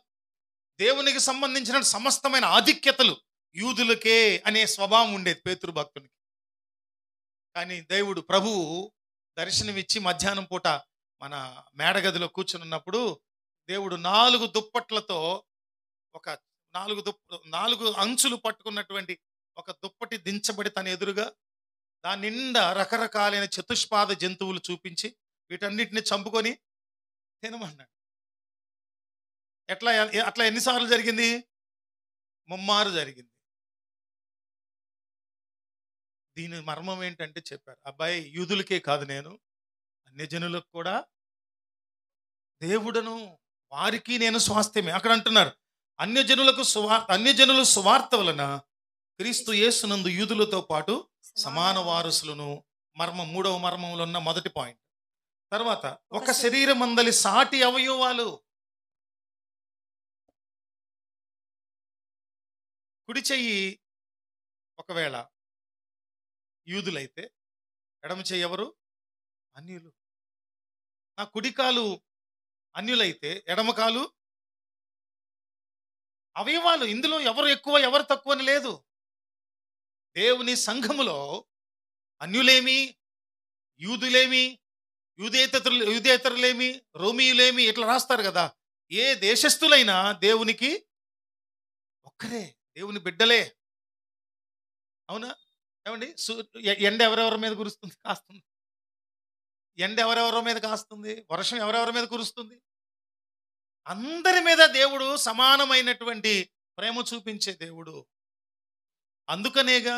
దేవునికి సంబంధించిన సమస్తమైన ఆధిక్యతలు యూదులకే అనే స్వభావం ఉండేది పేతురు భక్తునికి. కానీ దేవుడు ప్రభువు దర్శనమిచ్చి మధ్యాహ్నం పూట మన మేడగదిలో కూర్చున్నప్పుడు దేవుడు 4 దుప్పట్లతో ఒక 4 అంచులు పట్టుకున్నటువంటి ఒక దుప్పటి దించబడి తన ఎదురుగా దాని నిండా రకరకాలైన చతుష్పాద జంతువులు చూపించి వీటన్నిటిని చంపుకొని తినమన్నాడు. అట్లా ఎన్నిసార్లు జరిగింది? 3 మారు జరిగింది. దీని మర్మం ఏంటంటే చెప్పారు, అబ్బాయి యూదులకే కాదు, నేను అన్యజనులకు కూడా దేవుడను, వారికి నేను స్వాస్థ్యమే. అక్కడ అంటున్నారు, అన్యజనులు సువార్త వలన క్రీస్తు యేసునందు యూదులతో పాటు సమాన వారసులను. మర్మం, 3వ మర్మంలో ఉన్న మొదటి పాయింట్. తర్వాత ఒక శరీరం అందలి సాటి అవయవాలు. కుడి చెయ్యి ఒకవేళ యూదులైతే ఎడమ చెయ్యి ఎవరు? అన్యులు. నా కుడికాలు అన్యులైతే ఎడమకాలు అవయవాలు. ఇందులో ఎవరు ఎక్కువ ఎవరు తక్కువ అని లేదు. దేవుని సంఘములో అన్యులేమి, యూదులేమి, యూదేతరులేమి, రోమియులేమి ఇట్లా రాస్తారు కదా. ఏ దేశస్థులైనా దేవునికి ఒక్కరే దేవుని బిడ్డలే. అవునా? ఏమండి? ఎండ ఎవరెవరి మీద కురుస్తుంది, కాస్తుంది? ఎండ ఎవరెవరి మీద కాస్తుంది? వర్షం ఎవరెవరి మీద కురుస్తుంది? అందరి మీద దేవుడు సమానమైనటువంటి ప్రేమ చూపించే దేవుడు. అందుకనేగా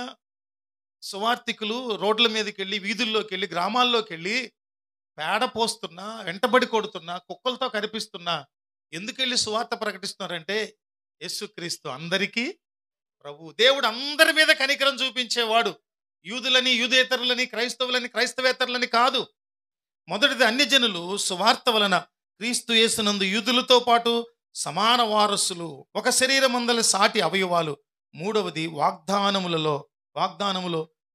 సువార్థికులు రోడ్ల మీదకి వెళ్ళి, వీధుల్లోకి వెళ్ళి, గ్రామాల్లోకి వెళ్ళి పేడ పోస్తున్నా, వెంటబడి కొడుతున్నా, కుక్కలతో కనిపిస్తున్నా ఎందుకెళ్ళి సువార్త ప్రకటిస్తున్నారంటే యేసుక్రీస్తు అందరికీ ప్రభు. దేవుడు అందరి మీద కనికరం చూపించేవాడు. యూదులని యూదేతరులని, క్రైస్తవులని క్రైస్తవేతరులని కాదు. మొదటిది అన్యజనులు సువార్త వలన క్రీస్తు యేసునందు యూదులతో పాటు సమాన వారసులు, ఒక శరీరమందలి సాటి అవయవాలు. మూడవది వాగ్దానములో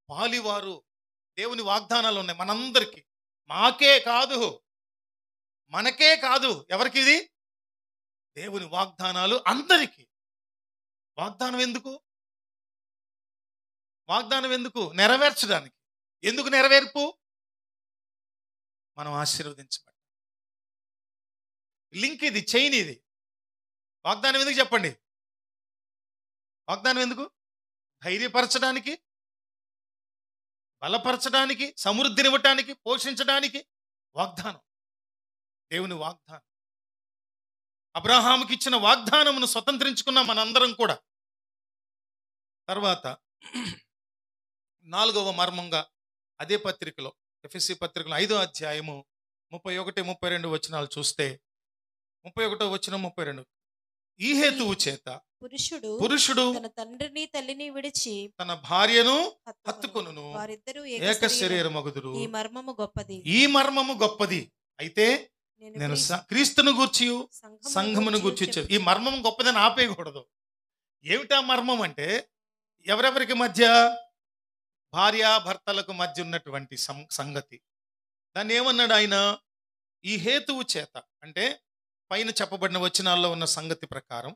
పాలివారు. దేవుని వాగ్దానాలు ఉన్నాయి మనందరికీ, మాకే కాదు, మనకే కాదు. ఎవరికి ఇది? దేవుని వాగ్దానాలు అందరికీ. వాగ్దానం ఎందుకు? వాగ్దానం ఎందుకు? నెరవేర్చడానికి. ఎందుకు నెరవేర్పు? మనం ఆశీర్వదించబడి. లింక్ ఇది, చైన్ ఇది. వాగ్దానం ఎందుకు చెప్పండి? వాగ్దానం ఎందుకు? ధైర్యపరచడానికి, బలపరచడానికి, సమృద్ధినివ్వటానికి, పోషించడానికి వాగ్దానం. దేవుని వాగ్దానం. అబ్రహాముకి ఇచ్చిన వాగ్దానమును స్వతంత్రించుకున్నాం మనందరం కూడా. తర్వాత 4వ మర్మంగా అదే పత్రికలో, ఎఫెసీ పత్రికలో 5వ అధ్యాయము 31, 32 వచనాలు చూస్తే, 31వ వచనం 32, ఈ హేతువు చేత పురుషుడు తన తండ్రిని తల్లిని విడిచి తన భార్యను హత్తుకొనును. హత్తుకొనును, వారిద్దరూ ఏక శరీరమగుదురు. ఈ మర్మము గొప్పది. ఈ మర్మము గొప్పది. అయితే నేను క్రీస్తును గూర్చి సంఘమును గూర్చి చెప్పు. ఈ మర్మం గొప్పదని ఆపేయకూడదు. ఏమిటా మర్మం అంటే, ఎవరెవరికి మధ్య? భార్యాభర్తలకు మధ్య ఉన్నటువంటి సంగతి. దాన్ని ఏమన్నాడు ఆయన? ఈ హేతువు చేత అంటే పైన చెప్పబడిన వచనాల్లో ఉన్న సంగతి ప్రకారం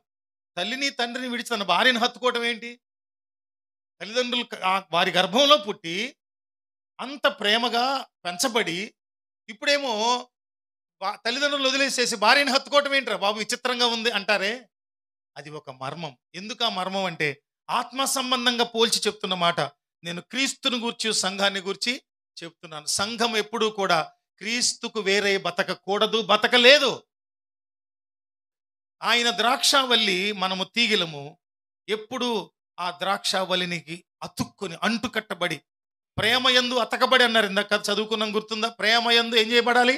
తల్లిని తండ్రిని విడిచి తన భార్యను హత్తుకోవటం ఏంటి? తల్లిదండ్రులు వారి గర్భంలో పుట్టి అంత ప్రేమగా పెంచబడి ఇప్పుడేమో తల్లిదండ్రులు వదిలేసేసి భార్యను హత్తుకోవటం ఏంట్రా బాబు, విచిత్రంగా ఉంది అంటారే. అది ఒక మర్మం. ఎందుకు ఆ మర్మం అంటే, ఆత్మ సంబంధంగా పోల్చి చెప్తున్న మాట. నేను క్రీస్తుని గూర్చి సంఘాన్ని గూర్చి చెప్తున్నాను. సంఘం ఎప్పుడూ కూడా క్రీస్తుకు వేరే బతకకూడదు, బతకలేదు. ఆయన ద్రాక్షావల్లి, మనము తీగలము. ఎప్పుడు ఆ ద్రాక్షావల్లినికి అతుక్కుని అంటుకట్టబడి ప్రేమయందు అతకబడి అన్నారు. ఇందాక చదువుకున్నాం, గుర్తుందా? ప్రేమయందు ఏం చేయబడాలి?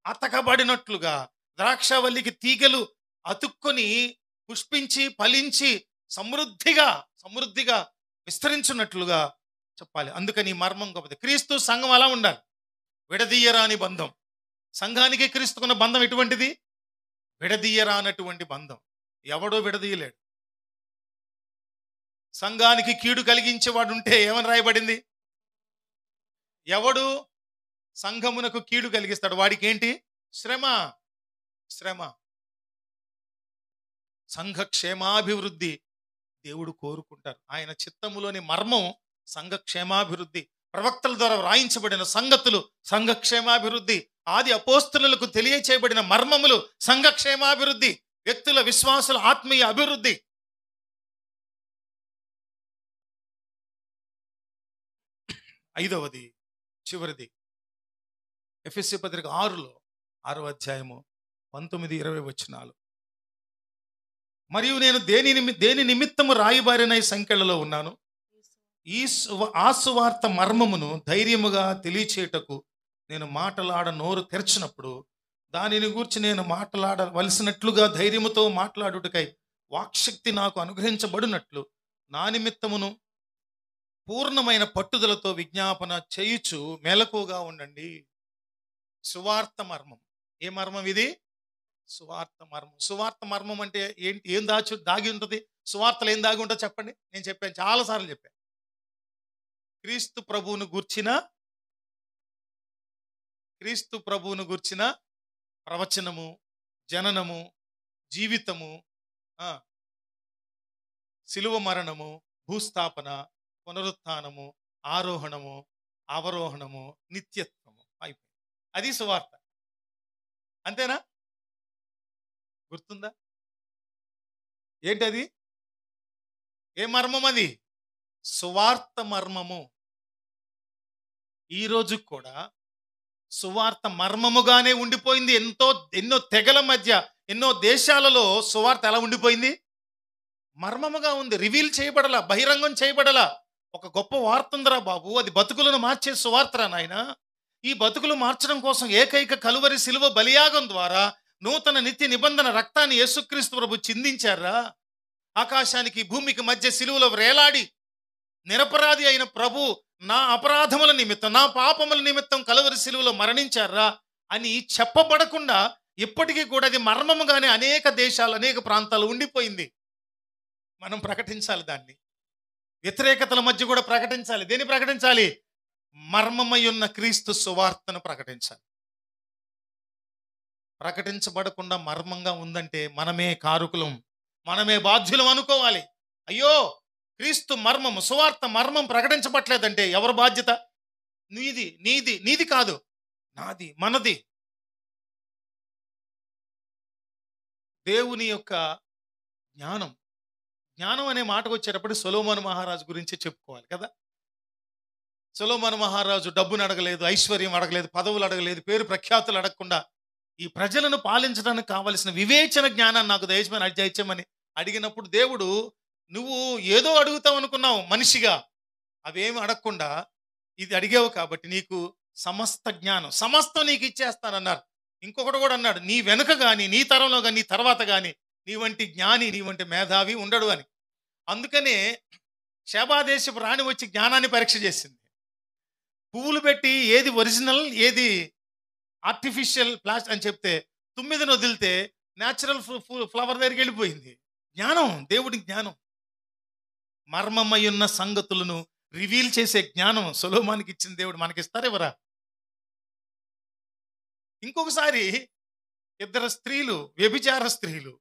అతకబడినట్లుగా ద్రాక్షావల్లికి తీగలు అతుక్కొని పుష్పించి ఫలించి సమృద్ధిగా విస్తరించున్నట్లుగా చెప్పాలి. అందుకని ఈ మర్మం గొప్పది. క్రీస్తు సంఘం అలా ఉండాలి, విడదీయరాని బంధం. సంఘానికి క్రీస్తుకున్న బంధం ఎటువంటిది? విడదీయరానటువంటి బంధం. ఎవడో విడదీయలేడు. సంఘానికి కీడు కలిగించేవాడు ఉంటే ఏమని రాయబడింది? ఎవడు సంఘమునకు కీడు కలిగిస్తాడు వాడికి ఏంటి? శ్రమ. సంఘ క్షేమాభివృద్ధి దేవుడు కోరుకుంటారు. ఆయన చిత్తములోని మర్మం సంఘ క్షేమాభివృద్ధి. ప్రవక్తల ద్వారా వ్రాయించబడిన సంగతులు సంఘ క్షేమాభివృద్ధి. ఆది అపోస్తలులకు తెలియచేయబడిన మర్మములు సంఘ క్షేమాభివృద్ధి, వ్యక్తుల విశ్వాసుల ఆత్మీయ అభివృద్ధి. ఐదవది, చివరిది, ఎఫెసీ పత్రిక 6వ అధ్యాయము 19, 20 వచనాలు. మరియు నేను దేని నిమిత్తము రాయబారిన సంఖ్యలలో ఉన్నాను, ఆ సువార్త మర్మమును ధైర్యముగా తెలియచేయటకు నేను నోరు తెరచినప్పుడు దానిని గూర్చి నేను మాట్లాడవలసినట్లుగా ధైర్యముతో మాట్లాడుటకై వాక్శక్తి నాకు అనుగ్రహించబడినట్లు నా నిమిత్తమును పూర్ణమైన పట్టుదలతో విజ్ఞాపన చేయుచు మెలకుగా ఉండండి. సువార్త మర్మం. ఏ మర్మం ఇది? సువార్త మర్మం. సువార్త మర్మం అంటే ఏంటి? ఏం దాగి ఉంటుంది? సువార్తలు ఏం దాగి ఉంటుందో చెప్పండి. నేను చెప్పాను, చాలాసార్లు చెప్పాను. క్రీస్తు ప్రభువును గూర్చిన ప్రవచనము, జననము, జీవితము, శిలువ మరణము, భూస్థాపన, పునరుత్థానము, ఆరోహణము, అవరోహణము, నిత్యత్వము అయిపోయింది. అది సువార్త. అంతేనా? గుర్తుందా? ఏంటది? ఏ మర్మం అది? సువార్త మర్మము. ఈ రోజు కూడా సువార్త మర్మముగానే ఉండిపోయింది. ఎన్నో తెగల మధ్య, ఎన్నో దేశాలలో సువార్త ఎలా ఉండిపోయింది? మర్మముగా ఉంది. రివీల్ చేయబడలా, బహిరంగం చేయబడలా. ఒక గొప్ప వార్త ఉందిరా బాబు, అది బతుకులను మార్చే సువార్తరా నాయన. ఈ బతుకులు మార్చడం కోసం ఏకైక కలువరి శిలువ బలియాగం ద్వారా నూతన నిత్య నిబంధన రక్తాన్ని యేసుక్రీస్తు ప్రభు చిందించారా. ఆకాశానికి భూమికి మధ్య శిలువలో వేలాడి నిరపరాధి అయిన ప్రభు నా అపరాధముల నిమిత్తం, నా పాపముల నిమిత్తం కలువరి శిలువలో మరణించారా అని చెప్పబడకుండా ఇప్పటికీ కూడా అది మర్మముగానే అనేక దేశాలు, అనేక ప్రాంతాలు ఉండిపోయింది. మనం ప్రకటించాలి దాన్ని. వ్యతిరేకతల మధ్య కూడా ప్రకటించాలి. దేన్ని ప్రకటించాలి? మర్మమై ఉన్న క్రీస్తు సువార్తను ప్రకటించాలి. ప్రకటించబడకుండా మర్మంగా ఉందంటే మనమే కారుకులం, మనమే బాధ్యులం అనుకోవాలి. అయ్యో, క్రీస్తు మర్మం, సువార్త మర్మం ప్రకటించబట్లేదంటే ఎవరి బాధ్యత? నీది కాదు, నాది, మనది. దేవుని యొక్క జ్ఞానం అనే మాటకు వచ్చేటప్పుడు సొలొమోను మహారాజు గురించి చెప్పుకోవాలి కదా. సొలొమోను మహారాజు డబ్బును అడగలేదు, ఐశ్వర్యం అడగలేదు, పదవులు అడగలేదు, పేరు ప్రఖ్యాతులు అడగకుండా ఈ ప్రజలను పాలించడానికి కావలసిన వివేచన జ్ఞానాన్ని నాకు దయచేయమని అడిగినప్పుడు దేవుడు, నువ్వు ఏదో అడుగుతావు అనుకున్నావు మనిషిగా, అవేమి అడగకుండా ఇది అడిగావు కాబట్టి నీకు సమస్త జ్ఞానం, సమస్తం నీకు ఇచ్చేస్తానన్నారు. ఇంకొకటి కూడా అన్నాడు, నీ వెనుక కానీ, నీ తరంలో కానీ, నీ తర్వాత కానీ నీ వంటి జ్ఞాని, నీ వంటి మేధావి ఉండడు అని. అందుకనే శేబాదేశపు రాణి వచ్చి జ్ఞానాన్ని పరీక్ష చేసింది. పువ్వులు పెట్టి ఏది ఒరిజినల్, ఏది ఆర్టిఫిషియల్ ప్లాస్టిక్ అని చెప్తే 9ని వదిలితే న్యాచురల్ ఫ్లవర్ దగ్గరికి వెళ్ళిపోయింది. జ్ఞానం, దేవుడి జ్ఞానం. మర్మమై ఉన్న సంగతులను రివీల్ చేసే జ్ఞానం సొలొమోనుకి ఇచ్చిన దేవుడు మనకిస్తారు ఎవరా? ఇంకొకసారి 2 స్త్రీలు, వ్యభిచార స్త్రీలు,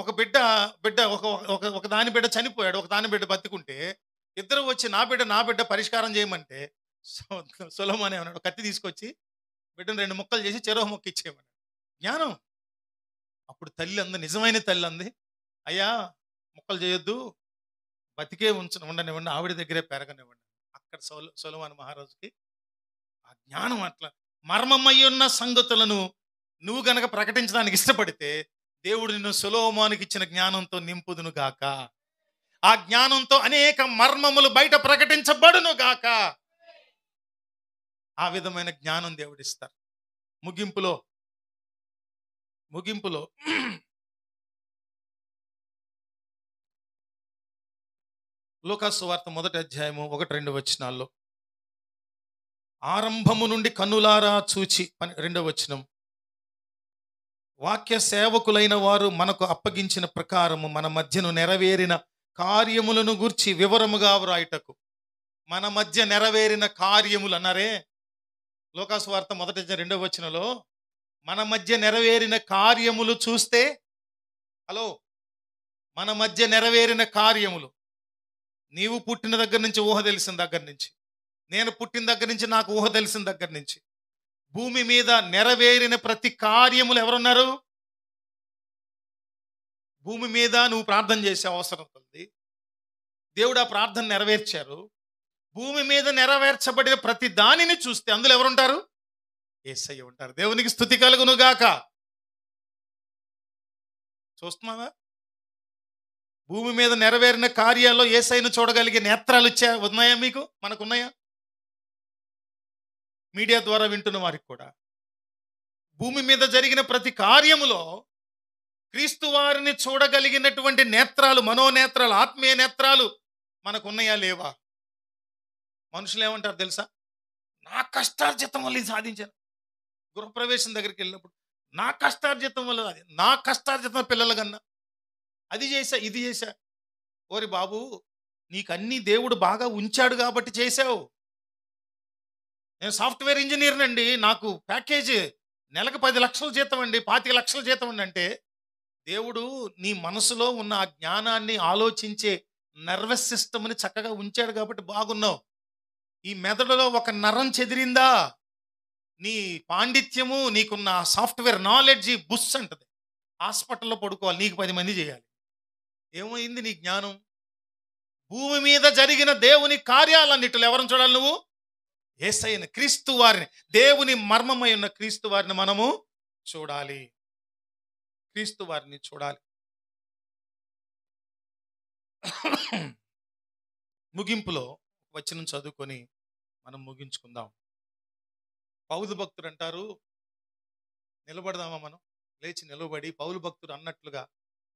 ఒక బిడ్డ ఒక దాని బిడ్డ చనిపోయాడు, ఒక దాని బిడ్డ బతికుంటే ఇద్దరు వచ్చి నా బిడ్డ పరిష్కారం చేయమంటే సొలొమోను ఏమన్నాడు, కత్తి తీసుకొచ్చి బిడ్డను 2 ముక్కలు చేసి చెరో ముక్క ఇచ్చేయమన్నాడు. జ్ఞానం. అప్పుడు తల్లి అంది, నిజమైన తల్లి అంది, అయ్యా ముక్కలు చేయొద్దు, బతికే ఉండనివ్వండి, ఆవిడ దగ్గరే పెరగనివ్వండి. అక్కడ సొలొమోను మహారాజుకి ఆ జ్ఞానం. అట్లా మర్మమై ఉన్న సంగతులను నువ్వు గనక ప్రకటించడానికి ఇష్టపడితే దేవుడు నిన్ను సొలొమోనుకి ఇచ్చిన జ్ఞానంతో నింపుదును గాక. ఆ జ్ఞానంతో అనేక మర్మములు బయట ప్రకటించబడును గాక. ఆ విధమైన జ్ఞానం దేవుడిస్తారు. ముగింపులో లూకాసు వార్త 1వ అధ్యాయము 1-2 వచనాల్లో, ఆరంభము నుండి కన్నులారా చూచి 2వ వచనం, వాక్య సేవకులైన వారు మనకు అప్పగించిన ప్రకారము మన మధ్యను నెరవేరిన కార్యములను గూర్చి వివరముగా వ్రాయుటకు. మన మధ్య నెరవేరిన కార్యములు అన్నారే. లూకాసు వార్త 1వ అధ్యాయం 2వ వచనంలో మన మధ్య నెరవేరిన కార్యములు చూస్తే, మన మధ్య నెరవేరిన కార్యములు, నీవు పుట్టిన దగ్గర నుంచి, ఊహ తెలిసిన దగ్గర నుంచి, నేను పుట్టిన దగ్గర నుంచి, నాకు ఊహ తెలిసిన దగ్గర నుంచి, భూమి మీద నెరవేరిన ప్రతి కార్యములు ఎవరున్నారు? భూమి మీద నువ్వు ప్రార్థన చేసే అవసరం ఉంది, దేవుడు ఆ ప్రార్థన నెరవేర్చారు. భూమి మీద నెరవేర్చబడిన ప్రతి దానిని చూస్తే అందులో ఎవరుంటారు? యేసయ్య ఉంటారు. దేవునికి స్తుతి కలుగును గాక. చూస్తున్నావా? భూమి మీద నెరవేరిన కార్యాల్లో యేసయ్యను చూడగలిగే నేత్రాలు ఉన్నాయా మీకు? మనకున్నాయా? మీడియా ద్వారా వింటున్న వారికి కూడా భూమి మీద జరిగిన ప్రతి కార్యములో క్రీస్తు వారిని చూడగలిగినటువంటి నేత్రాలు, మనోనేత్రాలు, ఆత్మీయ నేత్రాలు మనకున్నాయా లేవా? మనుషులు ఏమంటారు తెలుసా? నా కష్టార్జితం వల్ల ఇది సాధించాను. గృహప్రవేశం దగ్గరికి వెళ్ళినప్పుడు నా కష్టార్జితం వల్ల, అది నా కష్టార్జితం పిల్లల కన్నా అది చేశా, ఇది చేశా. ఓరి బాబు, నీకన్నీ దేవుడు బాగా ఉంచాడు కాబట్టి చేశావు. నేను సాఫ్ట్వేర్ ఇంజనీర్ అండి, నాకు ప్యాకేజ్ నెలకు 10 లక్షల జీతం అండి, 25 లక్షల జీతం అండి అంటే, దేవుడు నీ మనసులో ఉన్న ఆ జ్ఞానాన్ని ఆలోచించే నర్వస్ సిస్టమ్ని చక్కగా ఉంచాడు కాబట్టి బాగున్నావు. ఈ మెదడులో ఒక నరం చెదిరిందా, నీ పాండిత్యము, నీకున్న సాఫ్ట్వేర్ నాలెడ్జి బుస్ అంటది. హాస్పిటల్లో పడుకోవాలి, నీకు 10 మంది చేయాలి. ఏమైంది నీ జ్ఞానం? భూమి మీద జరిగిన దేవుని కార్యాలన్నిటిలో ఎవరిని చూడాలి నువ్వు? యేసయ్యని, క్రీస్తు వారిని, దేవుని మర్మమై ఉన్న క్రీస్తు వారిని మనము చూడాలి. క్రీస్తు వారిని చూడాలి. ముగింపులో వచనం చదువుకొని మనం ముగించుకుందాం. పౌలు భక్తుడు అంటారు, నిలబడదామా మనం? లేచి నిలబడి పౌలు భక్తుడు అన్నట్లుగా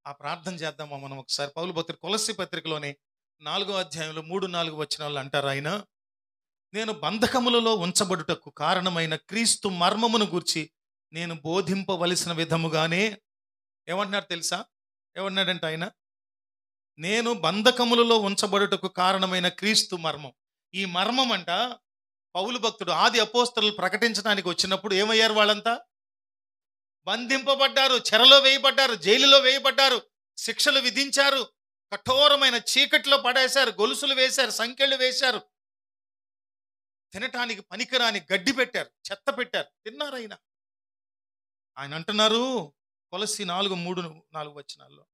ఆ ప్రార్థన చేద్దామా మనం ఒకసారి? పౌలు భక్తుడు కొలస్సీ పత్రికలోని 4వ అధ్యాయంలో 3-4 వచనాలు అంటారు ఆయన, నేను బంధకములలో ఉంచబడుటకు కారణమైన క్రీస్తు మర్మమును గూర్చి నేను బోధింపవలసిన విధముగానే. ఏమంటున్నారు తెలుసా? ఏమన్నాడంటే ఆయన, నేను బంధకములలో ఉంచబడుటకు కారణమైన క్రీస్తు మర్మం. ఈ మర్మం అంట పౌలు భక్తుడు ఆది అపోస్తలులు ప్రకటించడానికి వచ్చినప్పుడు ఏమయ్యారు? వాళ్ళంతా బంధింపబడ్డారు, చెరలో వేయబడ్డారు, జైలులో వేయబడ్డారు, శిక్షలు విధించారు, కఠోరమైన చీకట్లో పడేశారు, గొలుసులు వేశారు, సంకెళ్ళు వేశారు, తినటానికి పనికిరాని గడ్డి పెట్టారు, చెత్త పెట్టారు, తిన్నారు. ఆయన అంటున్నారు కొలస్సీ 4:3-4 వచనాల్లో,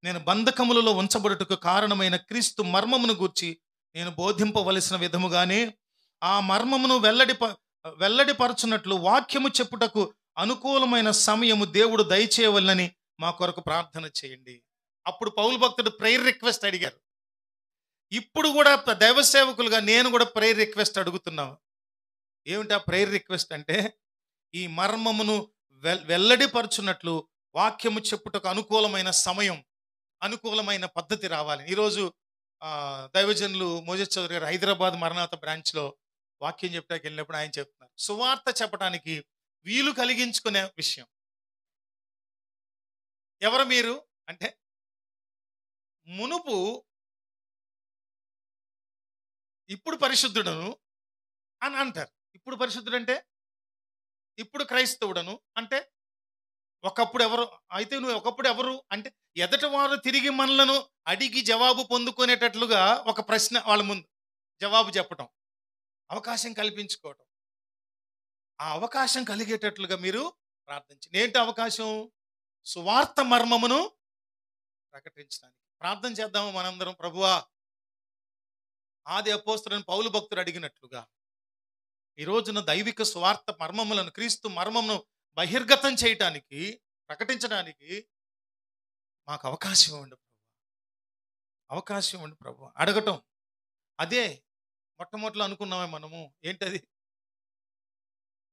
నేను బంధకములలో ఉంచబడుటకు కారణమైన క్రీస్తు మర్మమును గూర్చి నేను బోధింపవలసిన విధముగానే ఆ మర్మమును వెల్లడిపరచునట్లు వాక్యము చెప్పుటకు అనుకూలమైన సమయము దేవుడు దయచేయవలనని మా కొరకు ప్రార్థన చేయండి. అప్పుడు పౌలు భక్తుడు ప్రేయర్ రిక్వెస్ట్ అడిగారు. ఇప్పుడు కూడా దైవ సేవకులుగా నేను కూడా ప్రేయర్ రిక్వెస్ట్ అడుగుతున్నాను. ఏమిటి ఆ ప్రేయర్ రిక్వెస్ట్ అంటే, ఈ మర్మమును వెల్లడిపరచున్నట్లు వాక్యము చెప్పుటకు అనుకూలమైన సమయం, అనుకూలమైన పద్ధతి రావాలి. ఈరోజు దైవజనులు మోజెస్ చౌదరి గారు హైదరాబాద్ మరణాత బ్రాంచ్లో వాక్యం చెప్పడానికి వెళ్ళినప్పుడు ఆయన చెప్తున్నారు, సువార్త చెప్పడానికి వీలు కలిగించుకునే విషయం. ఎవరు మీరు అంటే, మునుపు ఇప్పుడు పరిశుద్ధుడను అని అంటారు. ఇప్పుడు పరిశుద్ధుడు అంటే ఇప్పుడు క్రైస్తవుడను అంటే, ఒకప్పుడు ఎవరు అయితే నువ్వు ఒకప్పుడు ఎవరు అంటే, ఎదటి వారు తిరిగి మనలను అడిగి జవాబు పొందుకునేటట్లుగా ఒక ప్రశ్న వాళ్ళ ముందు జవాబు చెప్పటం, అవకాశం కల్పించుకోవటం. ఆ అవకాశం కలిగేటట్లుగా మీరు ప్రార్థించండి. ఏంటి అవకాశం? సువార్త మర్మమును ప్రకటించడానికి ప్రార్థన చేద్దాము మనందరం. ప్రభువా, ఆది అపోస్తలుడైన పౌలు భక్తుడు అడిగినట్లుగా ఈ రోజున దైవిక సువార్త మర్మములను, క్రీస్తు మర్మమును బహిర్గతం చేయటానికి, ప్రకటించడానికి మాకు అవకాశం ఇవ్వండి ప్రభు, అవకాశం ఇవ్వండి ప్రభు. అడగటం అదే మొట్టమొదటిలో అనుకున్నామే మనము. ఏంటది?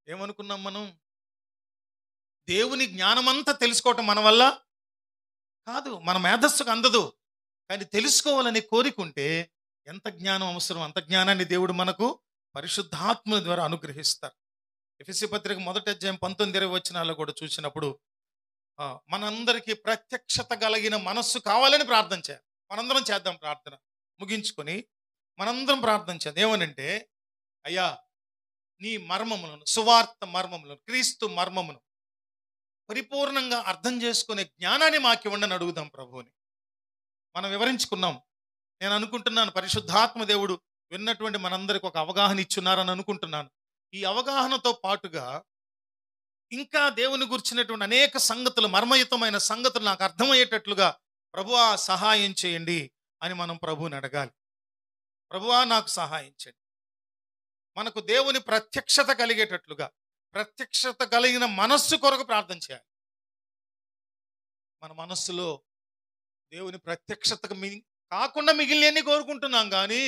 ఏమనుకున్నాం మనం? దేవుని జ్ఞానమంతా తెలుసుకోవటం మన వల్ల కాదు, మన మేధస్సుకు అందదు. కానీ తెలుసుకోవాలని కోరికుంటే ఎంత జ్ఞానం అవసరం అంత జ్ఞానాన్ని దేవుడు మనకు పరిశుద్ధాత్మ ద్వారా అనుగ్రహిస్తారు. ఎఫెసీ పత్రిక 1వ అధ్యాయం 19-20 వచనాల్లో కూడా చూసినప్పుడు మనందరికీ ప్రత్యక్షత కలిగిన మనస్సు కావాలని ప్రార్థన చేయాలి. మనందరం చేద్దాం ప్రార్థన ముగించుకొని మనందరం ప్రార్థన చేద్దాం. ఏమనంటే, అయ్యా, నీ మర్మములను, సువార్త మర్మములను, క్రీస్తు మర్మమును పరిపూర్ణంగా అర్థం చేసుకునే జ్ఞానాన్ని మాకివ్వండి అని అడుగుదాం ప్రభువుని. మనం వివరించుకున్నాం. నేను అనుకుంటున్నాను పరిశుద్ధాత్మ దేవుడు విన్నటువంటి మనందరికి ఒక అవగాహన ఇచ్చున్నారని అనుకుంటున్నాను. ఈ అవగాహనతో పాటుగా ఇంకా దేవుని గురించినటువంటి అనేక సంగతులు, మర్మయుతమైన సంగతులు నాకు అర్థమయ్యేటట్లుగా ప్రభువా సహాయం చేయండి అని మనం ప్రభువుని అడగాలి. ప్రభువా నాకు సహాయం చేయండి. మనకు దేవుని ప్రత్యక్షత కలిగేటట్లుగా, ప్రత్యక్షత కలిగిన మనస్సు కొరకు ప్రార్థన చేయాలి. మన మనస్సులో దేవుని ప్రత్యక్షతకు కాకుండా మిగిలినన్ని కోరుకుంటున్నాం, కానీ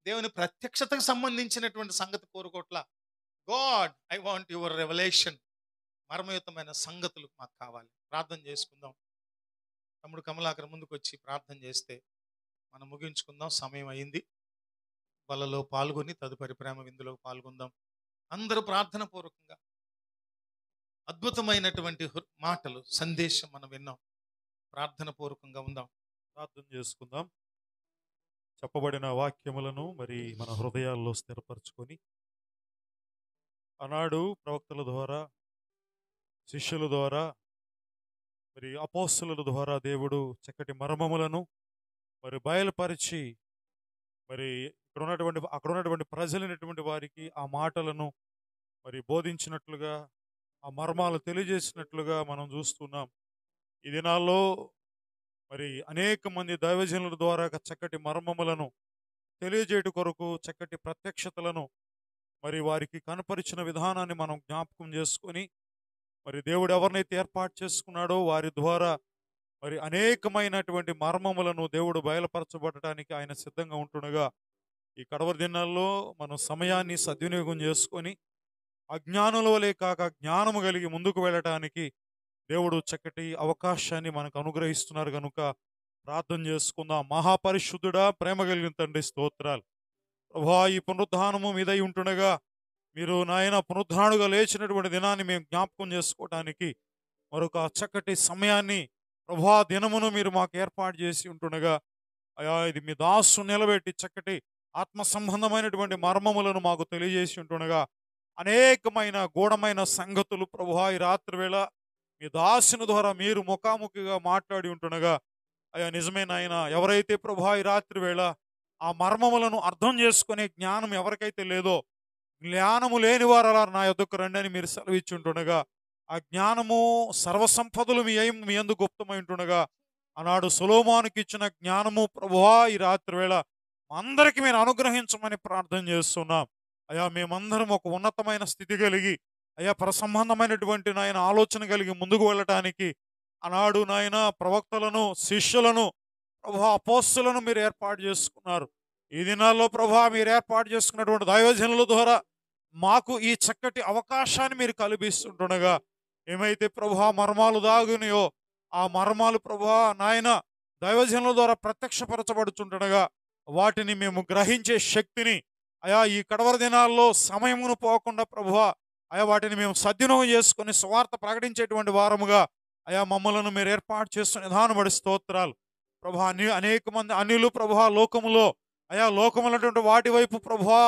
దేవుని ప్రత్యక్షతకు సంబంధించినటువంటి సంగతి కోరుకోవట్లా. God, I want your revolution, మర్మయుతమైన సంగతులు మాకు కావాలి. ప్రార్థన చేసుకుందాం. తమ్ముడు కమలాకర్ ముందుకు వచ్చి ప్రార్థన చేస్తే మనం ముగించుకుందాం. సమయం అయింది. వాళ్ళలో పాల్గొని తదుపరి ప్రేమ విందులో పాల్గొందాం. అందరూ ప్రార్థన పూర్వకంగా అద్భుతమైనటువంటి మాటలు, సందేశం మనం విన్నాం. ప్రార్థన పూర్వకంగా ఉందాం. ప్రార్థన చేసుకుందాం. చెప్పబడిన వాక్యములను మరి మన హృదయాల్లో స్థిరపరచుకొని, ఆనాడు ప్రవక్తల ద్వారా, శిష్యుల ద్వారా, మరి అపోస్తలుల ద్వారా దేవుడు చక్కటి మర్మములను మరి బయలుపరిచి, మరి అక్కడ ఉన్నటువంటి ప్రజలైనటువంటి వారికి ఆ మాటలను మరి బోధించినట్లుగా, ఆ మర్మాలు తెలియజేసినట్లుగా మనం చూస్తున్నాం. ఈ దినాల్లో మరి అనేక మంది దైవజనుల ద్వారా చక్కటి మర్మములను తెలియజేయట కొరకు చక్కటి ప్రత్యక్షతలను మరి వారికి కనపరిచిన విధానాన్ని మనం జ్ఞాపకం చేసుకొని, మరి దేవుడు ఎవరినైతే ఏర్పాటు చేసుకున్నాడో వారి ద్వారా మరి అనేకమైనటువంటి మర్మములను దేవుడు బయలుపరచబడటానికి ఆయన సిద్ధంగా ఉంటుండగా, ఈ కడవరి దినాల్లో మనం సమయాన్ని సద్వినియోగం చేసుకొని అజ్ఞానుల వలె కాక జ్ఞానము కలిగి ముందుకు వెళ్ళటానికి దేవుడు చక్కటి అవకాశాన్ని మనకు అనుగ్రహిస్తున్నారు కనుక ప్రార్థన చేసుకుందాం. మహాపరిశుద్ధుడా, ప్రేమ కలిగిన తండ్రి, స్తోత్రాలు ప్రభువా. ఈ పునరుద్ధానము మీదై ఉంటుండగా మీరు నాయన పునరుద్ధానుగా లేచినటువంటి దినాన్ని మేము జ్ఞాపకం చేసుకోవటానికి మరొక చక్కటి సమయాన్ని ప్రభువా దినమును మీరు మాకు ఏర్పాటు చేసి ఉంటుండగా, అయా ఇది మీ దాసు నిలబెట్టి చక్కటి ఆత్మ సంబంధమైనటువంటి మర్మములను మాకు తెలియజేసి ఉంటుండగా, అనేకమైన గూఢమైన సంగతులు ప్రభువా ఈ రాత్రి వేళ మీ దాసుని ద్వారా మీరు ముఖాముఖిగా మాట్లాడి ఉంటుండగా, అయ్యా నిజమే నాయన, ఎవరైతే ప్రభువా ఈ రాత్రి వేళ ఆ మర్మములను అర్థం చేసుకునే జ్ఞానం ఎవరికైతే లేదో, జ్ఞానము లేని వారు అలా నా యొద్దకు రండి అని మీరు సెలవిచ్చి ఉంటుండగా, ఆ జ్ఞానము సర్వసంపదలు మీ యందు గుప్తమై ఉంటుండగా, ఆనాడు సొలొమోనుకి ఇచ్చిన జ్ఞానము ప్రభువా ఈ రాత్రి వేళ అందరికీ మీరు అనుగ్రహించమని ప్రార్థన చేస్తున్నాం. అయ్యా మేమందరం ఒక ఉన్నతమైన స్థితి కలిగి, అయ్యా ప్రసంబంధమైనటువంటి నాయన ఆలోచన కలిగి ముందుకు వెళ్ళటానికి ఆనాడు నాయన ప్రవక్తలను, శిష్యులను, ప్రభువా అపోస్తలులను మీరు ఏర్పాటు చేసుకున్నారు. ఈ దినాల్లో ప్రభువా మీరు ఏర్పాటు చేసుకున్నటువంటి దైవజనుల ద్వారా మాకు ఈ చక్కటి అవకాశాన్ని మీరు కల్పిస్తుండగా, ఏమైతే ప్రభువా మర్మాలు దాగునియో ఆ మర్మాలు ప్రభువా నాయన దైవజనుల ద్వారా ప్రత్యక్షపరచబడుతుండగా వాటిని మేము గ్రహించే శక్తిని అయా ఈ కడవరి దినాల్లో సమయమును పోకుండా ప్రభువా అయా వాటిని మేము సద్వినియోగం చేసుకొని సువార్త ప్రకటించేటువంటి వారముగా అయా మమ్మలను మీరు ఏర్పాటు చేస్తున్న విధానబడి స్తోత్రాలు ప్రభువా. అనేక మంది అన్యులు ప్రభువా లోకములో అయా లోకములటువంటి వాటి వైపు ప్రభువా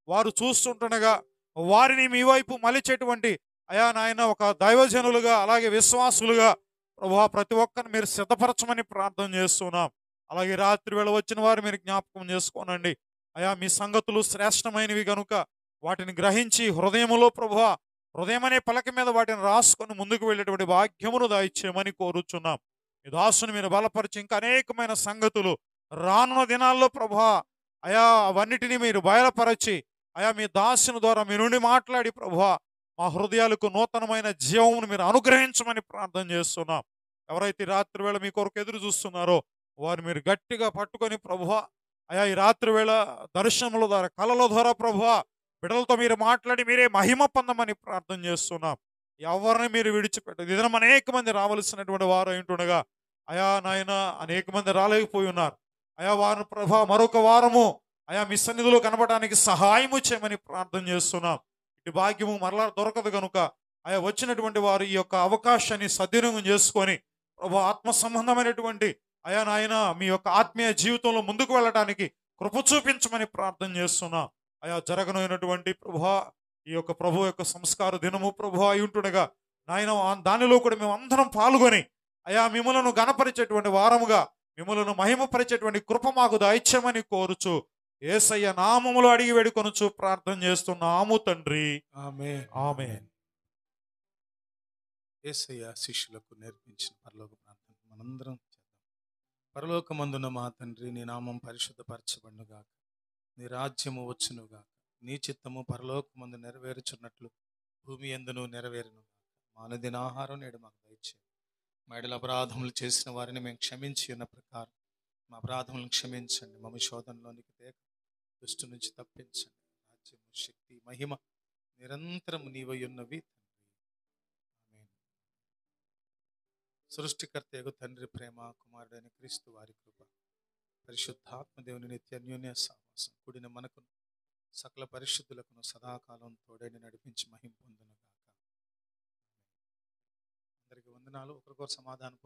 వారు చూస్తుంటుండగా వారిని మీ వైపు మలిచేటువంటి అయా నాయన ఒక దైవజనులుగా అలాగే విశ్వాసులుగా ప్రభువా ప్రతి ఒక్కరిని మీరు సిద్ధపరచమని ప్రార్థన చేస్తున్నాం. అలాగే రాత్రి వేళ వచ్చిన వారు మీరు జ్ఞాపకం చేసుకోనండి అయా. మీ సంగతులు శ్రేష్టమైనవి కనుక వాటిని గ్రహించి హృదయములో ప్రభువా హృదయం అనే పలక మీద వాటిని రాసుకొని ముందుకు వెళ్ళేటువంటి భాగ్యమును దాయిచ్చేయమని కోరుచున్నాం. మీ దాసుని మీరు బలపరిచి ఇంకా అనేకమైన సంగతులు రానున్న దినాల్లో ప్రభువా అయా అవన్నిటినీ మీరు బయలుపరచి అయా మీ దాసుని ద్వారా మీ నుండి మాట్లాడి ప్రభువా మా హృదయాలకు నూతనమైన జీవమును మీరు అనుగ్రహించమని ప్రార్థన చేస్తున్నాం. ఎవరైతే రాత్రి వేళ మీ కొరకు ఎదురు చూస్తున్నారో వారు మీరు గట్టిగా పట్టుకొని ప్రభువా అయా ఈ రాత్రి వేళ దర్శనముల ద్వారా కళల ద్వారా ప్రభువా బిడ్డలతో మీరు మాట్లాడి మీరే మహిమ పొందమని ప్రార్థన చేస్తున్నాం. ఎవరిని మీరు విడిచిపెట్టదు. ఇదనం అనేక మంది రావలసినటువంటి వారు ఉంటుండగా అయా నాయన అనేక మంది రాలేకపోయి ఉన్నారు అయా. వారు ప్రభా మరొక వారము అయా మీ సన్నిధిలో కనబడడానికి సహాయము చేయమని ప్రార్థన చేస్తున్నాం. ఇటు భాగ్యము మరలా దొరకదు కనుక అయా వచ్చినటువంటి వారు ఈ యొక్క అవకాశాన్ని సద్వినియోగం చేసుకొని ప్రభా ఆత్మ సంబంధమైనటువంటి అయా నాయన మీ యొక్క ఆత్మీయ జీవితంలో ముందుకు వెళ్ళడానికి కృప చూపించమని ప్రార్థన చేస్తున్నా అయా. జరగనైనటువంటి ప్రభువా ఈ యొక్క ప్రభు యొక్క సంస్కార దినము ప్రభువా అయి ఉంటుండగా నాయన దానిలో కూడా మేము అందరం పాల్గొని అయా మిమ్మలను గణపరిచేటువంటి వారముగా మిమ్మలను మహిమపరిచేటువంటి కృప మాకు దయచేయమని కోరుచు యేసయ్య నామములో అడిగి వేడుకొనుచు ప్రార్థన చేస్తున్నాము తండ్రి, ఆమేన్. ఆమేన్. యేసయ్య శిష్యులకు నేర్పించిన పరలోక ప్రార్థన మనందరం చేద్దాం. పరలోకమందున మా తండ్రి, నీ నామం పరిశుద్ధపరచబడునుగాక, నీ రాజ్యము వచ్చునుగాక, నీ చిత్తము పరలోకమందు నెరవేరుచున్నట్లు భూమి యందును నెరవేరునుగాక. మా అనుదిన ఆహారం నేడు మాకు దయచేయండి. మా ఎడల అపరాధములు చేసిన వారిని మేము క్షమించి ఉన్న ప్రకారం మా అపరాధములను క్షమించండి. మమ్మ శోధనలోనికి తేక దుష్టు నుంచి తప్పించండి. రాజ్యము, శక్తి, మహిమ నిరంతరము నీవై ఉన్నవి తండ్రి. ఆమేన్. సృష్టికర్త తండ్రి ప్రేమ, కుమారుడైన క్రీస్తు వారి కృప, పరిశుద్ధాత్మ దేవుని నిత్య అన్యోన్య సహవాసం కూడిన మనకు సకల పరిశుద్ధులకు సదాకాలం తోడని నడిపించి మహిమ పొందునుగాక. అందరికీ వందనాలు. ఒకరికొకరు సమాధానం